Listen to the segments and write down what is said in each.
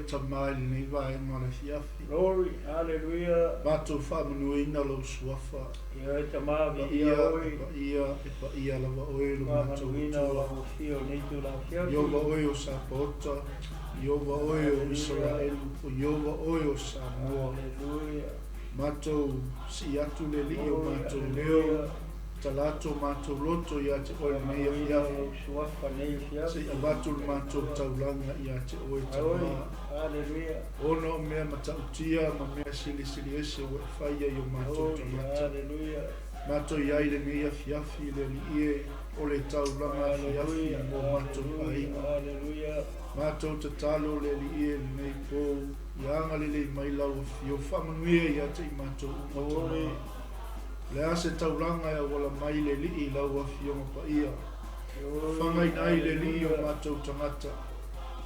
tamai nei vai ma le fiafi. Glory, hallelujah. Mato fa manuina lo suafa. Ia tama Ia lava oe lo mato tua. Iova oe o Sapota, Iova oe o Israel, Iova oe o Samoa. Mato si atu le li o mato leo, talato mato loto ia te oe mea fiafi. Se abatu le mato taulanga ia te oe tama. Ono mea matautia, ma mea sili ese o whaia i o mato tamata. Mato iai le mea fiafi le li e o le taulanga fiafi mo mato painga. Mato te talo le li e nei po, ianga le le mai lau fio whamanuia ia te i mato umatama. Le ase taulanga ia wala mai le li i lau fio mapaia. Whangai nai le li o mato tangata.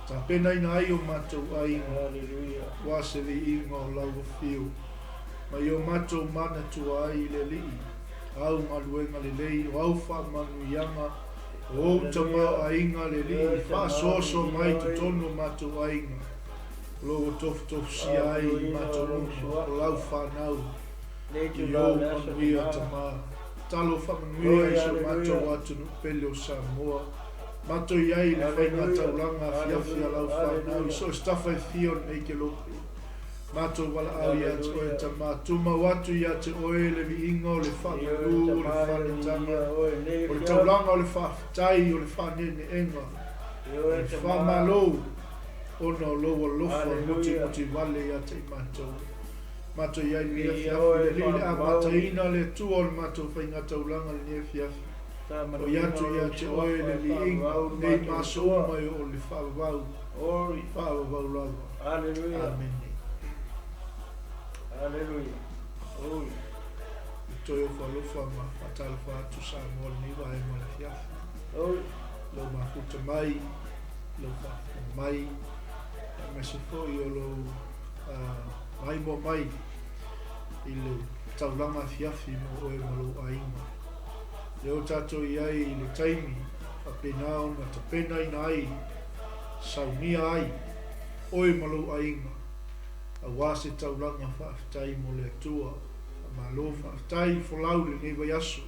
Ta pena ina ai o mato ainga. Wa se vi inga o lau fio. Ma i o mato mana tua ai le li i. Au maluenga le lei o au whamanuianga. O tama ainga le li, wha soso mai te tono mato ainga. Lo tofu si ai mato unga, o lau whanau. I o manuia tama. Talo whamanuia i so mato watu no pele o Samoa. Mato iai le whainga taulanga fiafia lau whanau. I so stafai fion nei ke lopi. Mato wala au ia te oe tama. Tuma watu ia te oe le vi inga o le whanau, o le whanetanga. O le taulanga o le whaafitai, o le whanene enga. O le whamalo, ono loa lofa, moti wale ia te mato. Mato iai nia fiafi, le li a mataina le tua o le mato whainga taulanga le nia fiafi. O iatu ia te oe le li inga, nei maso mai o le whaavau. Whaavau lava. Amen. Hallelujah. Oh. Toi o whalofa ma whatala whātu Samoa ni wae ma le fiafi. Oh. Lo mafuta mai, lo whafuta mai. Me se foi o lo mai mo mai. I lo taulanga fiafi mo oe ma lo ainga. Leo tato iai i le taimi, a penao na ta pena ina ai, saunia ai, oe ma lo ainga. A wase taulanga whaafitai mo le atua, a malo whaafitai wholau le newa yasu.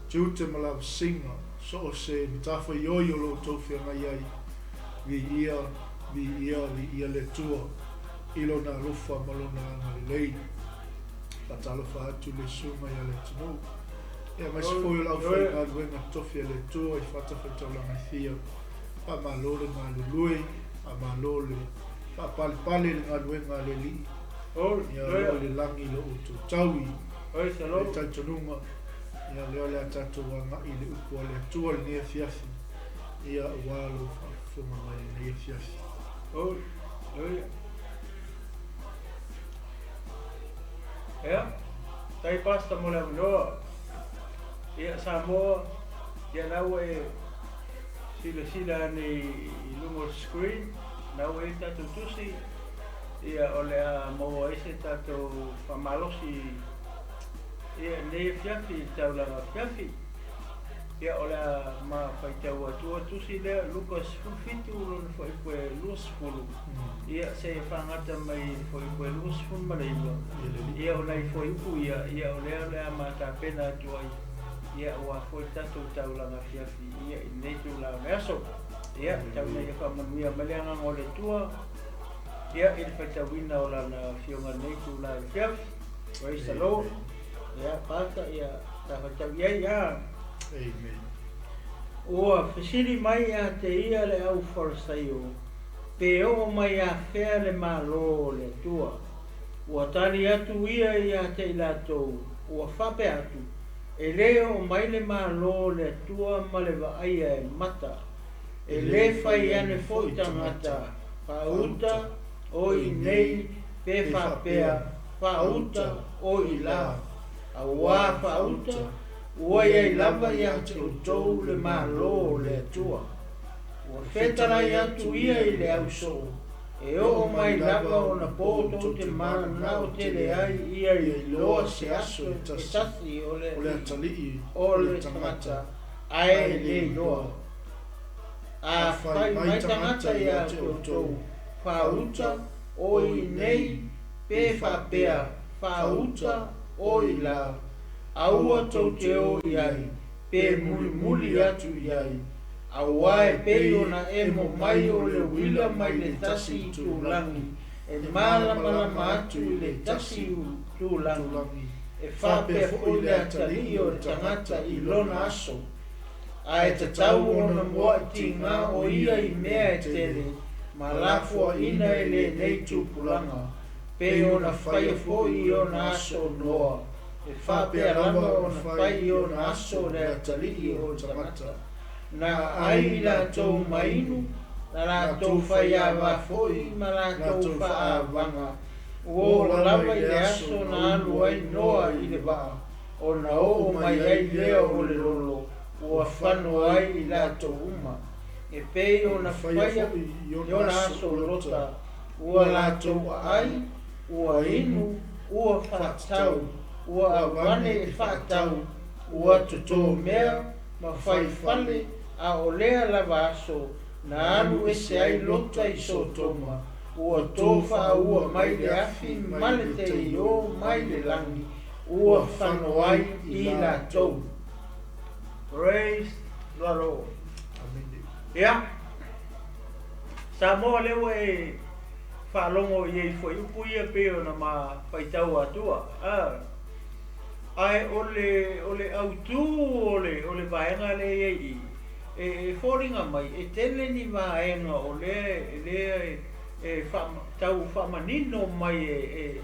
Tute malawa singa, so o se mitafa ioi o lo tōwhia ngai ai, vi ia le tua, ilo na lofa malona anga le lei, patalo whaatu le sunga ia le tino. Ea mai se foi o lau whai ngā luenga tōwhia le tua, i whatawha taulanga thia, pa malo le ngā lulue, a malo le pale le ngaluenga le li. Ia leo le langi lo utu taui. Le taitonunga. Ia leo le atatu wanga i le upu le atua le nia fiafi. Ia walo whafunga mai le nia fiafi. Ia, tai pasta mo le aminoa. Ia Samoa, ia nau e sila ni lungo screen. Nau e tatu tusi, ia o lea maua ese tatu whamalosi, ia ne fiafi, taulanga fiafi. Ia o lea ma whaitau atua tusi lea, Lucas Fufitu, lona whaipue luasfulu. Ia se whangata mai whaipue luasfulu maraima. Ia o nei whaipu ia o lea ma ta pena atuai. Ia o a whai tatu taulanga fiafi, ia i neitu la measo. Ia, tau nei e whamanuia maleanga ngole tua. Ia, i le whaitawina o lana fionga neitu la fiafi. Praise the Lord. Ia, pata, ia, ta whaitau iai, ia. Amen. Oa, whisiri mai a te ia le au wharasaio. Pe o mai a whea le malo le tua. Ua tari atu ia te ilatou. Ua whape atu. E leo mai le malo le tua ma le waaia e mata. E le whai ane fōi tangata, whauta o i nei pe whapea, whauta o i la. A wā whauta, ua iai lava i atu tau le malo le atua. Ua whetara i atu ia i le au so, e o mai lava o na pōtou te mana nao te le ai ia i loa se aso e tasi o le tangata, ai le loa. A whai mai tangata ia tōtou, whauta o I nei, pe whapea, whauta o I la. Aua tau te o iai, pe muli atu iai. Awae pe ona e mo mai o le wila mai le tasi I tūlangi. E malama atu I le tasi tūlangi. E whapea fo le atali o tangata I lona aso. A e tatau ona mua ti ngā o ia I mea e tere. Ma lafua ina e le nei tūpulanga. Pe ona whaia fo I ona aso noa. E whapea lama ona whai ona aso le atali o tangata. Na ai la tau mainu, na la tau whai awa foi, ma la tau wha awanga. O lama I le aso na alu ai noa I le waa. O na o mai ai lea o le lolo. O a whano ai I la tau uma. E pei o na whai I ona aso lota. O la tau ai, o a inu, o a whatau. O a wane e whatau. O a tuto mea, ma whai whale. A o lea lava aso, na alu e se ai lota I sotoma. Ua tofa ua mai le afi, male te I o mai le langi. Ua whano ai I la tau. Praise the Lord. Ia. Sa moa lewa e whalongo I e fwoi upu ia peo na ma whaitau atua. Ai ole autu ole vaenga le I. E fōringa mai, e tele ni vaenga o le tau whamanino mai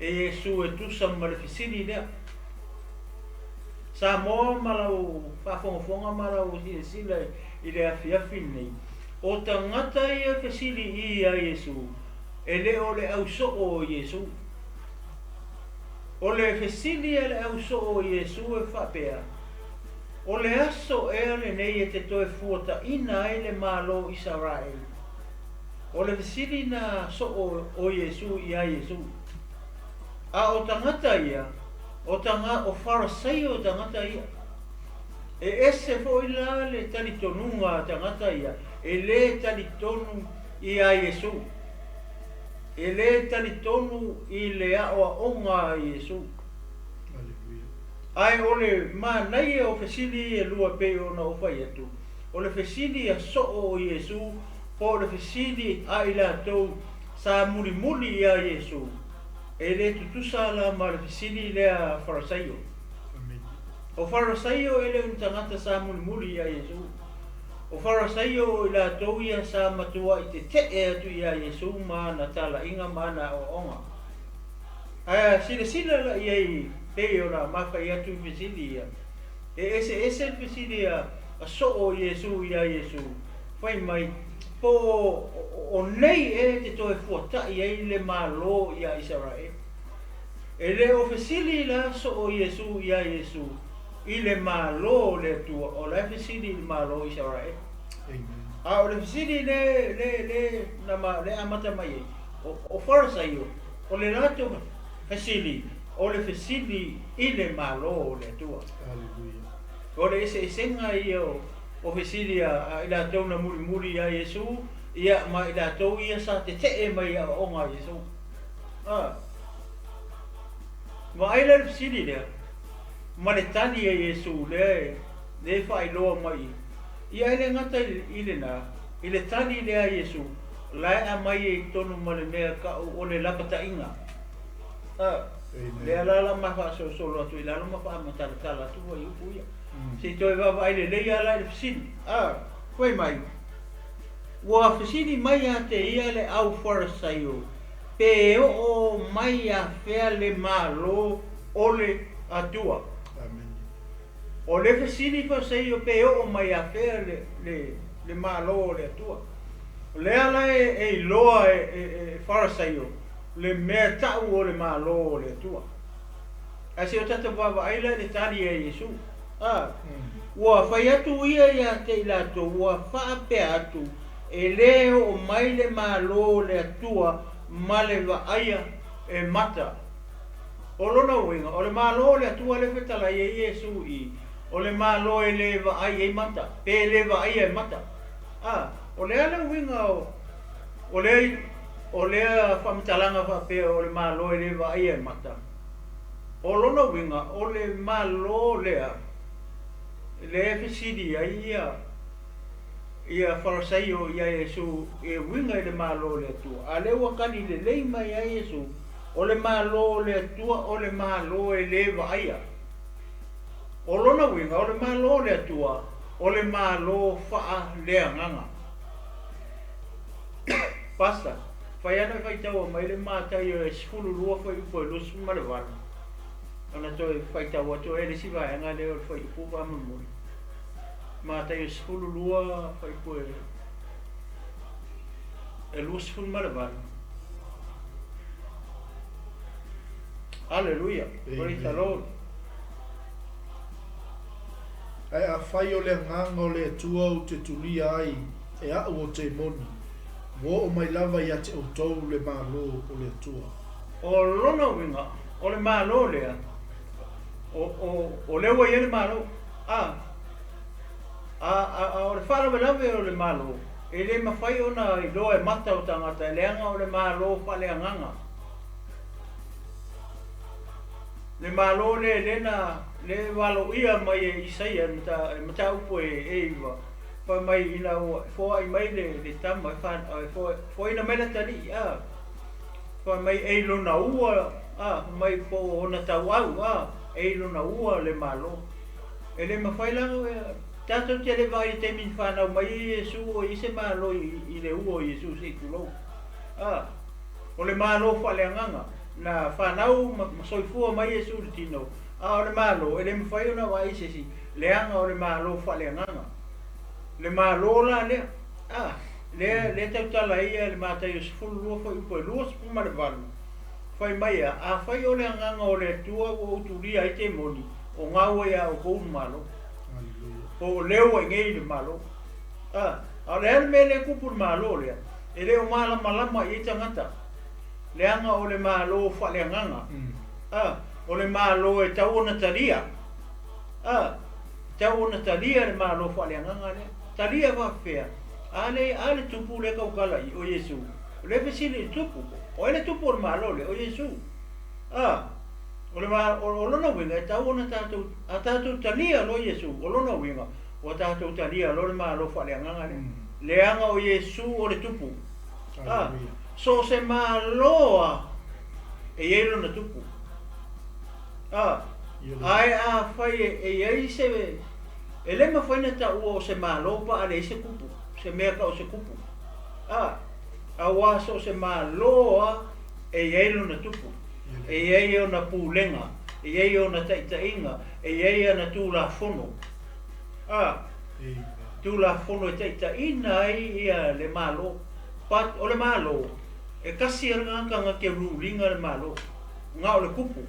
e su e tusa malefisini lea. Sa moa malau, whafonga malau sila I le AFIAFI nei. O tangata ia fesili I a Yesu, e le o le au so o Yesu. O le fesili e le au so o Yesu e whapea. O le aso e ale nei e te toe fuata ina e le malo Israel. O le visiri na so o Yesu I a Yesu. A o tangata ia, o Farisei o tangata ia. E ese fo ila le talitonunga tangata ia, e le talitonu I a Yesu. E le talitonu I le aoa onga Yesu. Ai ole ma nai o fesili e lua pe ona o fai atu. O le fesili a so o Yesu, po le fesili a ila tau sa muli a Yesu. E le tutusa la ma le fesili le a Farisaio. O Farisaio e le untangata sa muli a Yesu. O Farisaio ila tau ia sa matua I te e atu I a Yesu ma na tala inga ma na o onga. Ai sila la iai pe ora mawhai atu fesili ia. E ese fesili a so o Yesu I a Yesu. Whai mai, po o nei e te toe fuatai ei le malo I a Israel. E le o fesili la so o Yesu I a Yesu. I le malo le tua, o le fesili le malo Israel. A o le fesili le amata mai ei. O Farisaio, o le rato fesili. O le fesili I le malo o le tua. O le esenga I o fesili a ila tau na muri a Yesu, ia ma ila tau ia sa te mai a onga Yesu. Ma ai le fesili lea, ma le tani a Yesu le whai loa mai. Ia ele ngata I le na, I le tani lea Yesu, lai a mai e tonu ma le mea ka o le lapata inga. Le ala ma fa so atu ila ma fa ma tala tu wa yu ya si toi va ile le ala le fisini foi mai wa fisini mai ate ia le au Farisaio pe o mai a fe le malo ole atua amen o le fisini Farisaio pe o mai a fe le malo ole atua le ala e loa Farisaio le mea tau o le malo o le tua. A se o tata wawa aila le tari e Yesu. Ua whai atu ia te ilato, ua whaape atu, e leo o mai le malo o le tua, ma le wa aia e mata. O lona uinga, o le malo o le tua le whetala e Yesu I, o le malo e le wa aia e mata, pe le wa aia e mata. O le ala uinga o lea whamitalanga whapea o le malo e le vai e mata. O lona winga o le malo lea le efesidi ia farasai o ia Yesu e winga i le malo le atua. A le wakani le leima ia Yesu o le malo le atua o le malo e le vai a. O lona winga o le malo le atua o le malo faa le anganga. Pasta, fai ana fai tau mai le mātai o e sifulu lua fai upo e lusu marevana. Ana toi fai tau ato e le siva e ngā leo fai upo pa mamuri. Mātai o sifulu lua fai upo e lusu fulu marevana. Alleluia, praise the Lord. Ai a fai o le nganga o le atua o te tulia ai e au o te moni. Wo o mai lava ia te autou le malo o le atua. O lona winga, o le malo lea. O lewa ia le malo. O le whara lave o le malo. E le mawhai ona i loa e mata o tangata e leanga o le malo whale anganga. Le malo le lena, le walo ia mai e Isaia mata upo e iwa. Fa mai ina fo ai mai le tama fa fo ina mena tali fa mai e lo na ua mai fo ona tawau e lo na ua le malo ele ma fai la tato te le vai te min fa na mai Yesu o ise malo i le ua Yesu se kulo o le malo fa le nganga na fa na ma soifua mai Yesu le tino o le malo ele ma fai ona vai se si le anga o le malo fa le nganga le malo la le le tau tala ia le mātai o sifulu lua fai upo e lua spuma le valu fai mai a fai o le anganga o le tua o uturia i te moni o ngau ia o kou malo o leo e ngei le malo a le me le kupu le malo lea e leo malama i tangata le anga o le malo fa le anganga o le malo e tau ona taria tau ona taria le malo fa le anganga lea taria va fea ale tupu le kaukala i o Yesu le fesile tupu o ele tupu o malo le o Yesu o le o lona winga tau ona tatu talia lo Yesu o lona winga o tatu talia lo le malo fa le anganga le anga o Yesu o le tupu so se maloa e yelo na tupu ai a fai e ai se ele ma foi na tau o se malo pa ale se kupu se mea ka o se kupu a waso se malo e yelo na tupu e yelo na pulenga e yelo na taitainga e yelo na tula fono tula fono taitaina ia le malo pat o le malo e kasi nga ke rulinga le malo nga o le kupu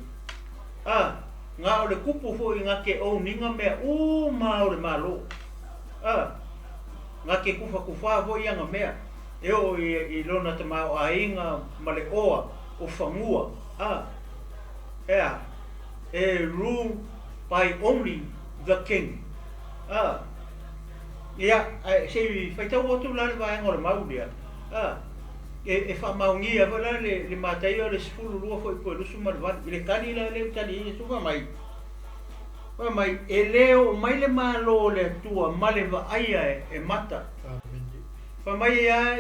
nga o le kupu fo nga ke o ninga me ma o le malo nga ke kufa fo ia nga mea e o i lona te mau ainga ma le oa o fangua e rule by only the king ia se faitau o tu lale vai ngor maulia e fa maungia vala le matai o le sfulu lua foi po lusu marvan le kani la le tani su mai e leo mai le malo le tua male va aia e mata fa mai ia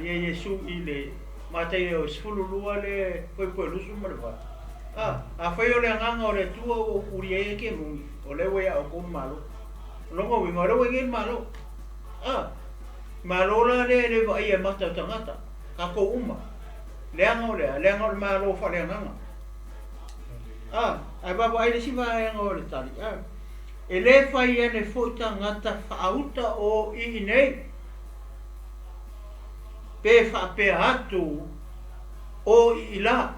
Yesu i le matai o sfulu lua le foi po lusu marvan a foi o le nganga o le tua o kurie ke mu o le we o ko malo longo wi ngoro we malo malo la le va aia mata tangata ka ko uma leanga o malo fa leanga ai baba ai si va o le tali e le fai ene fota ngata fauta o i nei pe fa pe atu o i la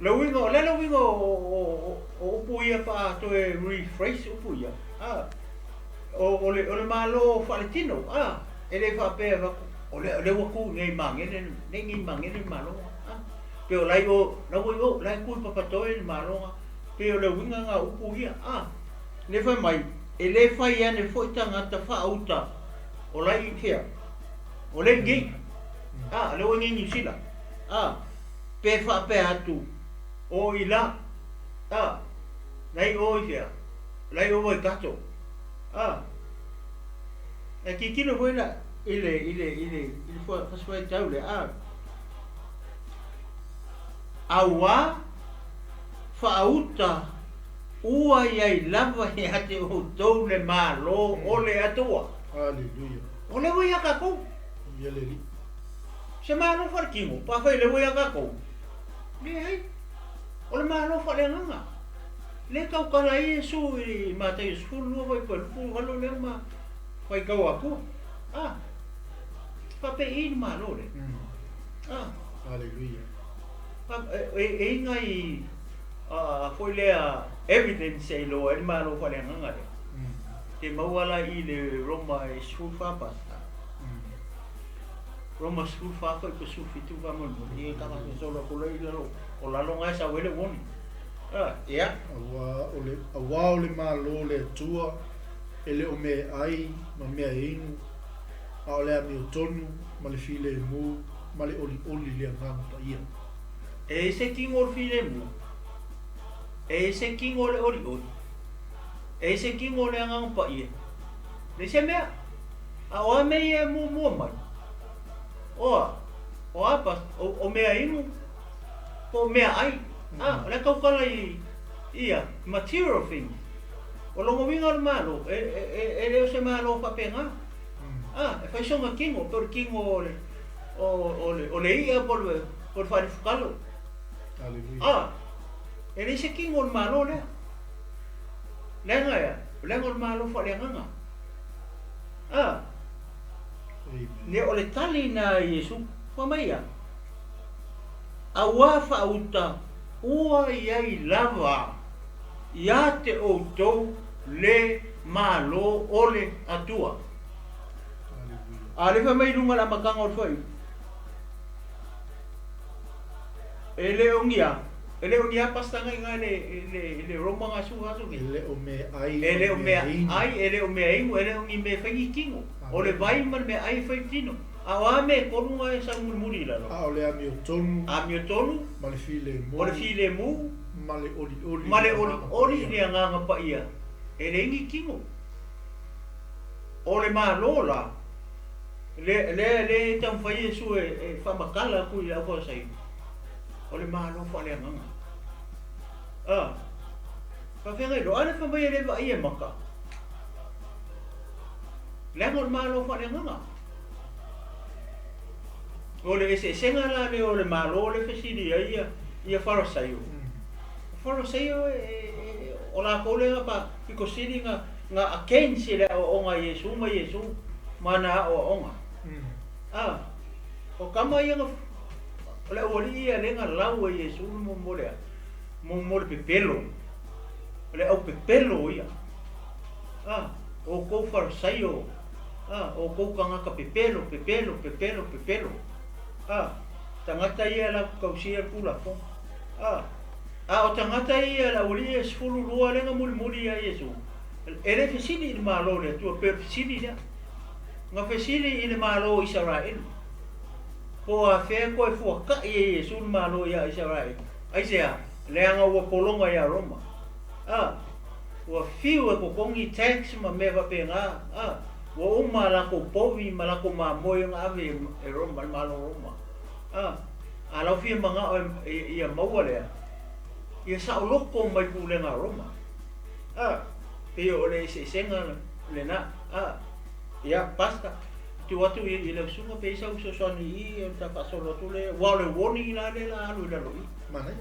lo wingo o puia pa to e rephrase o puia o le malo fa le tino ele fa pe o le waku ngai mangene malo pe o lai o na wo lai ku pa to e malo pe o le winga nga upu ia le fa mai ele fa ia ne foi tanga ta fa uta o lai kia O le ngi. Le o ngi sila. Pe fa pe atu. O ila. Lai o ia. Lai o i kato. E ki kilo foi la ile foi foi tau le awa fa auta ua ia lava ia te o tau le malo o le atua. Aleluia. O le wai aka kou. Ia le li. Se malo fa kimo, pa fai le wai aka kou. Le hai. O le malo fa le nganga. Le kau kala i su i matai sfulu vai pa fu halo le ma fai kau aku. Fa pe in malo le. Aleluia. E ngai foi le evidence e lo e malo fa le nganga le. Te mauala i le Roma e school fa pasta. Roma school fa foi pe su fitu va mo e kama solo ko le lo o la longa esa wele woni. Awa o le malo le tua ele o me ai ma mea inu a o le ami o tonu ma le file mu ma le oli le ngam pa ia. E se king o file mu. E se king o le oli. E se king o le ngam pa ia. Le se mea a o me e mu mai. O apa o mea inu o mea ai. Le kau kala ia material thing. O longo winga o malo, e leo se malo pa penga. E fai songa kingo, por kingo o le ia por fare fukalo. Aleluia. E le se kingo o malo le. Lenga ia, lenga o malo fa lenga nga. Le o le tali na Yesu, fa mai ia. Awa fa uta. Ua iai lava ia te outou le malo ole atua. Ale fa mai lunga la makanga o fai. Ele ongia pastanga inga le Roma nga su hasu ki. Ele o me ai. Ele o me ai, ele o me ai, ele ongi me fangi kingo. Ole vai man me ai fai tino. Awa me korunga e sa muri la. O le ami o tonu. Ami o tonu. Ma le file mu. O le file mu. Ma le oli. Ma le oli ni nganga pa ia. E le ingi kingo. O le malola. Le tam fai su e fa makala ku ia ko sai. O le malo fa le nganga. Fa fenga lo ana fa mai le va ia maka. Le ngor malo fa le nganga. O le ese senga la le o le malo le fesili ia farasaio. Farasaio o la kole pa iko sili nga akensi le o nga Yesu mana o onga. O kama ia nga le o ia le nga lau Yesu mo le pepelo. Le o pepelo ia. O ko farasaio. O ko kanga ka pepelo. Tangata ia la kausia pula po. O tangata ia la uli e sfulu lua lenga muri a Yesu. Ele fesili i malo le tua per fesili ya. Nga fesili i malo Israel. Po a fe ko e fuaka i Yesu malo ya Israel. Aisea leanga ua polonga ya Roma. Ua fiu e ko kongi tax ma meva penga. Wa uma la ko povi ma la ko mamoy nga ave e Roma malo Roma. Ala fia manga ia mawale. Ia sa loko mai pule nga Roma. Pe o le se senga le na. Ia pasta. Tu watu i le sunga pe sa uso soni i ta pasolo tu le wa le woni la le la lu la lui. Mana.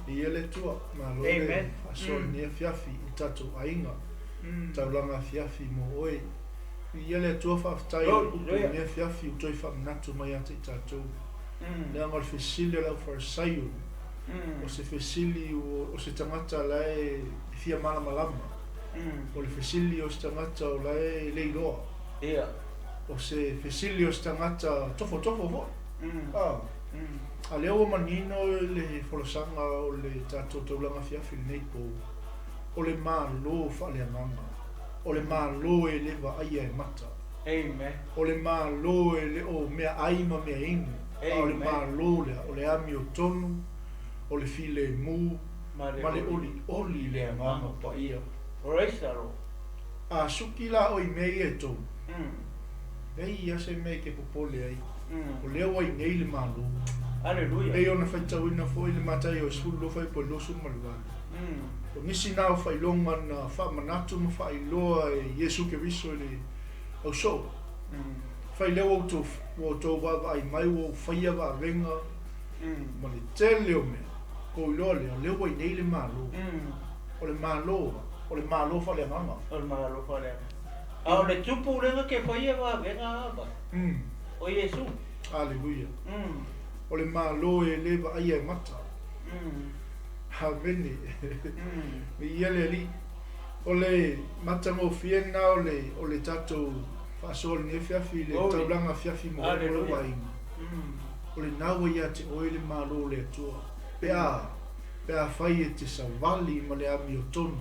Ia le tua malo. Amen. Aso ni fiafi tatu ainga. Taulanga fiafi mo oi. Ia le tua whaftai ni fiafi utoi whamnatu mai ate tatu. Le angol fesili lau wharasaio. O se fesili o se tangata lai fia malama. O le fesili o se tangata o lai leiloa. O se fesili o se tangata tofo ho. A leo manino le folosanga o le tatu taulanga fiafi nei po. O le malo fa le nganga. O le malo e lewa aia e mata. Amen. O le mālo e le o mea aima mea inu. O le mālo lea, o le ami o tonu, o le file mu, ma le oli lea ngama pa ia. Reisaro. A suki la o i mei e tau. Ei ia se mei ke popole ai. O lea wai nei le mālo. Aleluia. Ei ona whaitau ina fo i le matai o sulu lo fai po losu maluana. O nisi nao whai longa na wha manatu ma whai loa e Yesu ke viso le au so. Whai leo au tō wawa ai mai o whaia wa venga. Ma le tele o mea. Ko i loa leo wai nei le mālo. O le mālo. O le mālo whale nganga. O le mālo whale. A o le tupu renga ke whaia wa venga aba. O Yesu. Aleluia. O le mālo e lewa ai e mata. Ha vene. Me ia le li. O le matango fiena o le tatou whaasole ni AFIAFI le taulanga AFIAFI mo o wainga. O le nawa ia te oe le mālo le atua. Pea whai e te savali ma le ami o tonu.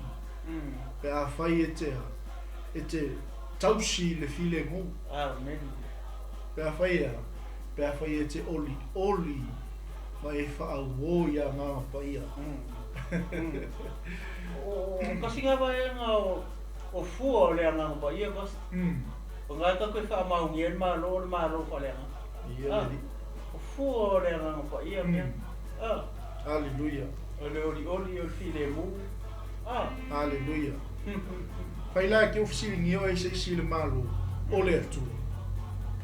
Pea whai e te tausi le file mo. Amen. Pea whai e te oli ma e whaau ia ngā paia. Kasi ngā pai ngā o fua o lea ngā paia kas. O ngā ka koe wha maungi e mālo whale ngā. O fua o lea ngā paia mea. Aleluia. O le oli o le file mo. Aleluia. Pai la ke ofisiri ngi o e se isi le mālo o le atua.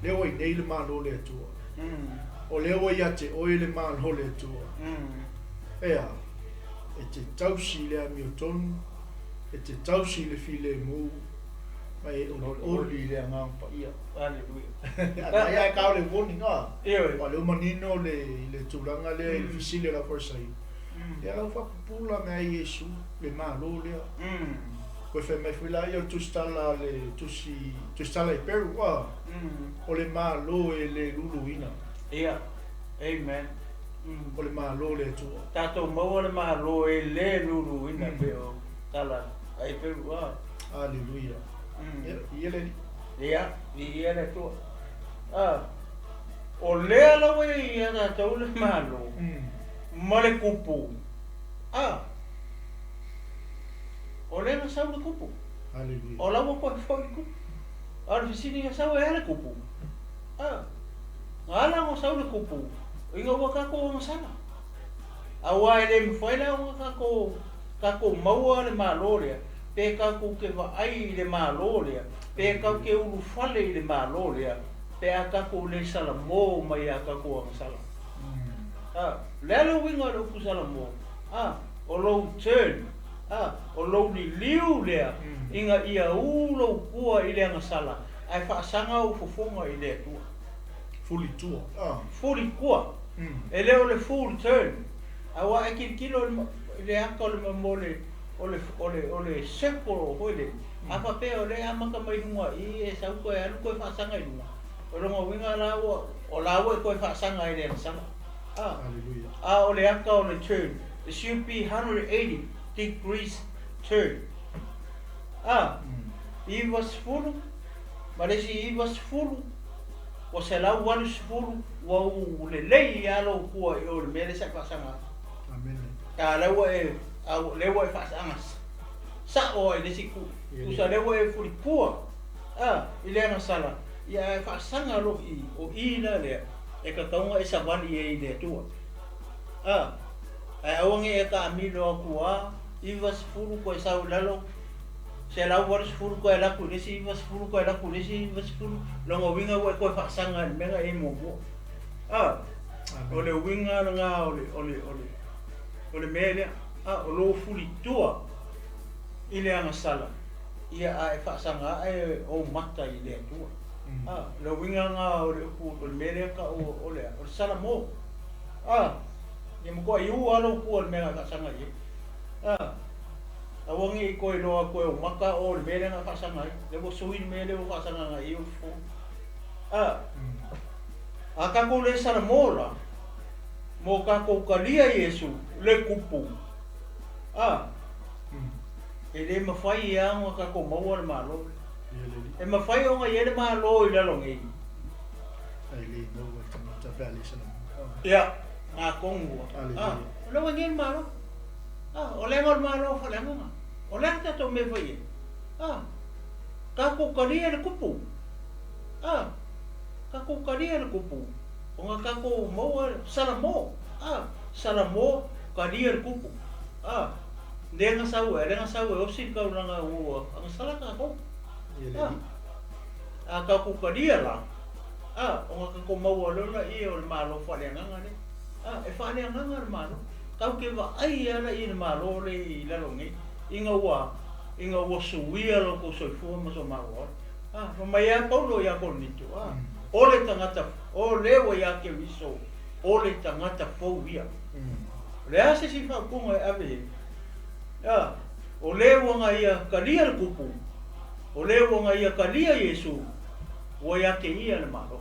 Leo ai nei le mālo le atua. O leo ai ate oe le mālo le atua. Ea, e te tausi le ami o tonu, e te tausi le file mu, mai o oli le ngā paia. Aleluia. Ai ai kao le woni ngā. Ewe. Wa leo manino le tūranga le fisile la forsai. Lea lau whakapula me ai Yesu, le mālo lea. Koe whai mai whila i o tustala i Peru wa. O le mālo e le luluina. Ia. Amen. O le mālo le atua. Tātou maua le mālo e le luluina peo tala ai Peru wa. Aleluia. Ia le li. Ia, ia le tua. O lea lawa i ana tau le mālo. Ma le kupu. O le na sau le kupu. Aleluia. O lawa koe whoi kupu. Ara fisini nga sau e ale kupu. Ngā la ngo sau le kupu. Inga ua kako o masana. A ua e le mwhaila ua kako maua le mālorea. Pe kako ke waai le mālorea. Pe kako ke ulu whale i le mālorea. Pe a kako le sala mō mai a kako o masala. Lelo winga le upu sala mō. O lou turn. O lou ni liu lea. Inga ia ulo kua i lea ngasala. Ai whaasanga u fufunga i lea tua. Fully tua. Fully kua. E leo le full turn. Awa e kilo le aka le mamole o le sepolo hoile. Apa pe o le amaka mai hunga i e sau koe alu koe whaasanga i hunga. O longa winga lawa o lawa e koe whaasanga i lea ngasala. Aleluia. O le aka o le turn. It should be 180 degrees turn. I was fulu. Ma lesi i was fulu. O se lau wanu sifuru wa u le lei alo kua i o le mele sa whaasanga. Amen. Ta lewa e whaasanga. Sa o e lesi ku. Usa lewa e furi kua. I lea sala. Ia e whaasanga lo i o i la lea. E ka kaunga e savani e i lea tua. E awange e ka amilo a kua. I was furu ko e sau lalo. Se lau waru sifuru koe laku nisi, iwa sifuru koe laku nisi, iwa sifuru longa winga ue koe whaasanga ni menga e mōmua. O le winga ngā o le mea o lo furi tua i le anga sala. Ia a e whaasanga e o mata i lea tua. Le winga ngā o le mea ka o le sala mō. Ia mo koe i u alo kua le menga whaasanga i. Awangi I koe loa koe o maka o le mele nga whaasanga I. Lewa sui ni mele o whaasanga nga I o fu. A kako le sara mōra. Mō kako kalia Yesu le kupu. E le mawhai I anga kako maua le malo. E mawhai o ngai ere maa lo I lalo ngai. Ai le no wa ta pale sana. Ia, ngā kongua. O lewa ngai maa lo. O lenga maa lo fa lenga ngā. O lenga tato me whai e. Ka kukaria le kupu. Ka kukaria le kupu. O ngā kako maua salamo. Salamo karia le kupu. Lenga sau e osi kau ranga ua. Anga salaka ko. Ka kukaria la. O ngā kako maua lona I o le malo whaleanganga le. E whaleanganga le malo. Kau ke wa ai ara I le malo le I lalongi. Inga ua suia lo ko soifua ma so maua. No mai a paulo ia ko nitu. O le tangata, o lewa ia ke wiso. O le tangata fau ia. Le ase si whapunga e ave. O lewa nga ia kalia le kupu. O lewa nga ia kalia Yesu. Ua ia ke ia le malo.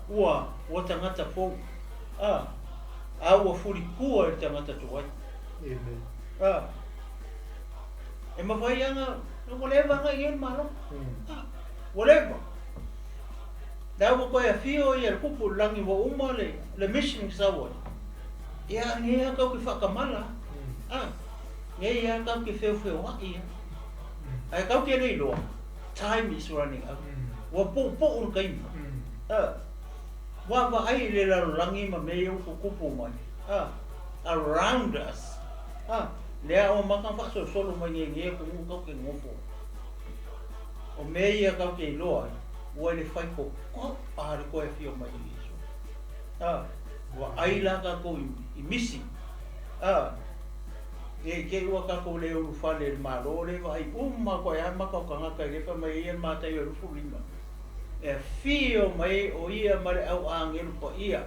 Ua tangata fau. Ua furikua le tangata tuai. Amen. E mawhai anga, no lewa nga ia le malo. Whatever. Dawa koe a whio I le kupu langi wa uma le mission sawa. Ia ngea kau ki whakamala. Ngea ia kau ki whewheo waki. Ai kau ki rei loa. Time is running out. Wa po ur kaima. Wa ai le laro langi ma mei o kupu mai. Around us. Lea o makang whaso solo mai ngea kumu kau ke ngofo. O mei ia kau ke loa. Wa le whai ko pahare koe whio mai I Yesu. Wa aila ka ko I misi. Ke ua ka ko le uru whale le malo le wa ai koe a maka o ka ngaka I repa mai ia mātai o rufu lima. E whio mai o ia mare au angelu pa ia.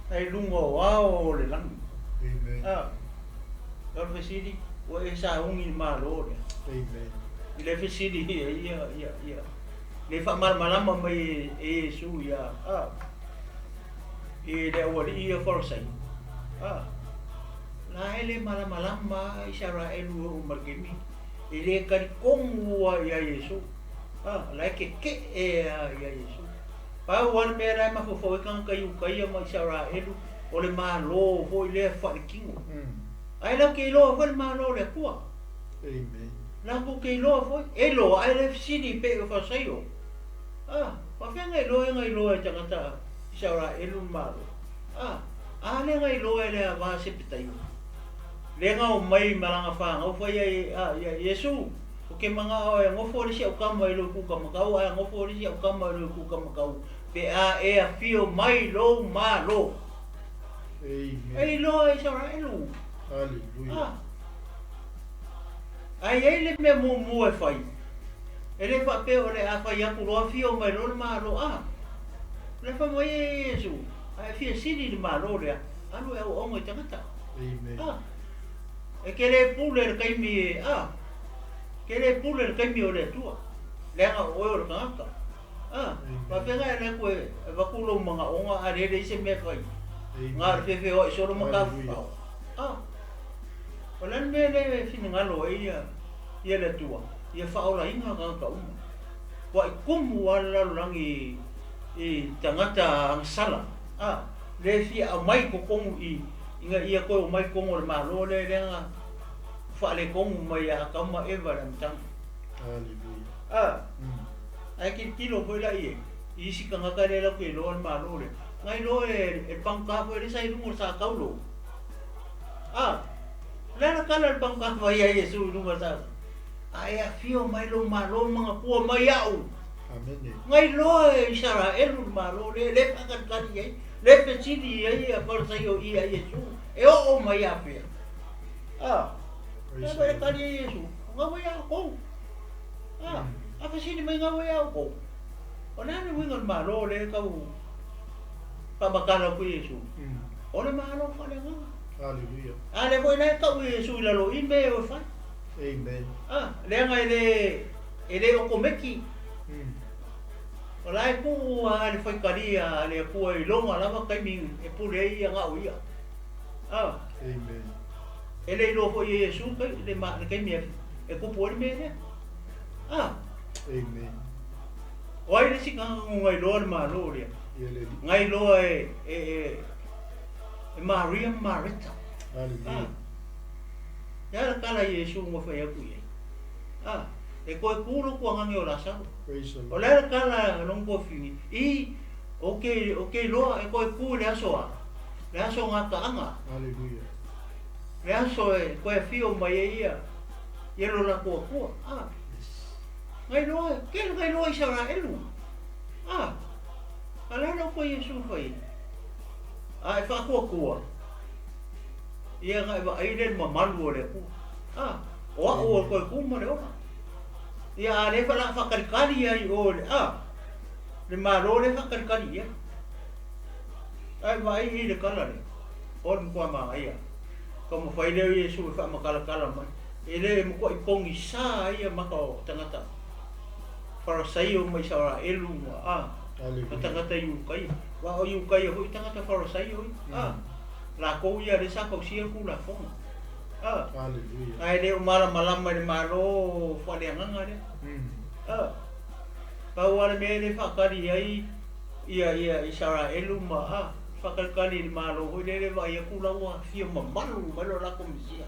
Ai lungo wao le langi. Amen. Lor fesiri wa e sa ungi malo le. Amen. I le fesiri ia. Le fa malama mai e Yesu ia. I le wali ia forsai. La ele malama Israel o margemi. I le kari kongua ia Yesu. La ke ia Yesu. Pa wan mera ma fo kan kai ukai ma Israel o le malo fo le fa kingo. Ai la ke lo fo le malo le kua. Amen. La ko ke lo fo e lo ai le sini pe o fa saio. Pa fe ngai lo e tangata Israel malo. Le ngai lo e le va se pitai. Le nga o mai malanga fa o fa ia Yesu. O ke manga o e ngofo ri o kama I lo ku kama kau ai ngofo ri o kama I lo ku kama kau. Pe e a fio mai lo malo. Amen. Ai lo Israel. Hallelujah. Ai le me mo e fai. Ele fa pe o le a fai aku lo fio mai lo malo le fa mo Yesu. Ai fia sini le malo le. Anu e o mo tangata. Amen. E ke le pule kai mi ke le pule kai mi o le tua. Le nga o le ngaka. Pa pe nga le ko e va kulo manga onga a le se me fai. Nga fe o so lo maka. Ola me le fini ngalo ia le tua. Ia fa ola inga ka uma. Wa kumu wala langi I tangata ang sala. Le fi a mai ko kongu I inga ia ko mai kongu le malo le nga fa le kongu mai a kama eva le mtang. Hallelujah. Ai ki kilo foi la I si ka ngaka le la ko lo le malo le. Ngai lo e pangka foi le sai lungo sa kaulo. Lana kala le pangka vai ai Yesu lungo sa. Ai a fio mai lo malo mga pua mai au. Amen. Ngai lo e Israel malo le pakan kali ai. Le pecidi ai a forza io I Yesu. E o mai a pe. Le kali Yesu. Ngawai ako. A pecidi mai ngawai ako. Ona le wingon malo le kau. Pabakala ko Yesu. Ole malo fa le nga. Hallelujah. Le foi na kau Yesu la lo imbe o fa. Amen. Le nga ele o komeki. Olai pu le foi karia le pu I longa lava kai mi e pu le ia nga o ia. Amen. Ele lo foi Yesu kai le ma kai mi e ku pu me ne. Amen. Oi le singa ngai loa ma lo le. Ngai loa e Maria Marita. Hallelujah. Ya kala Yesu mo fa ya ku ye. E ko kuro ko ngangi o la sa. Praise the O Lord. le kala long ko fini. Okay loa e ko ku le aso a. Le aso ngata anga. Hallelujah. Le aso e ko e fio mai ia. Yelo la ko. Ngai loa isa ra elu. Ala no ko Yesu fai. E fa ko. Ia ngai ba ai le mamalu le ku. O ko ku mo le ona. Ia le fa la fa kali ai o le le malo le fa kali ia. Ai vai le kala le. On ko ma ia. Como fai le Yesu fa makala mai. Ele mo ko ipongi sa ia maka tangata. Para saio mai sa elu tangata yu kai. Wa o yu kai ho tangata para saio. La ko ia le sa ko sia ku la fo. Hallelujah. Ai le mala le malo fa le nganga le. Ka wa le me le fa kali ai ia isara elu ma fa kali le malo ho le va ia ku la wa fio ma malu la ko misia.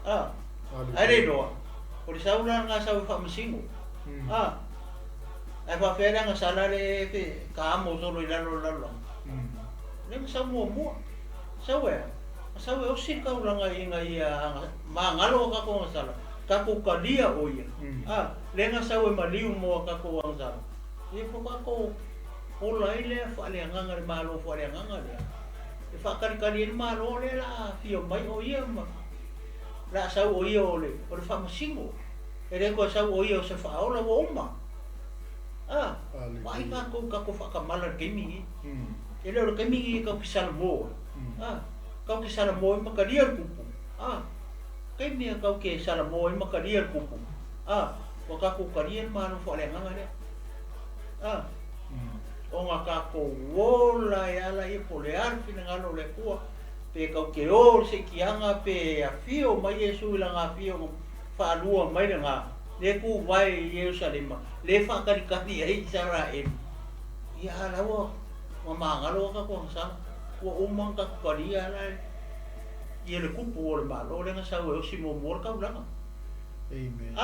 Ai no. Por sa una nga sa fa masingo. Ai fa fera nga sala le ka mo solo ila lo. Nem sa mo. Sa we o sin ka ulanga inga ia ma ngalo ka ko sala. Ka ko kalia o ia. Le nga sa we maliu mo ka ko ang sala. Ia ko ka ko ola ile fa le nga le malo fa le nga le. E fa kali malo le la fio mai o ia ma. La sa o ia o le fa masingo. E le ko sa o ia se fa ola o ma. Vai ka ko fa ka mala gaming. E le gaming ka kisala mo. Kau ke sala mo ma karia kupu. Kai me kau ke sala mo ma karia kupu. Wa ka ko karia ma no fa le nganga le. O nga ka ko wola ya la e po le arfi nga no le kua. Pe kau ke o se ki anga pe a fio mai Yesu la nga fio fa lua mai nga. Le ku vai Yerusalem. Le fa kari ai Israel. Ya la wa ma ngalo ka ko sa. Wa umang ka karia la ia le kupu o le malo le nga sa o si mo ka ulanga. Amen.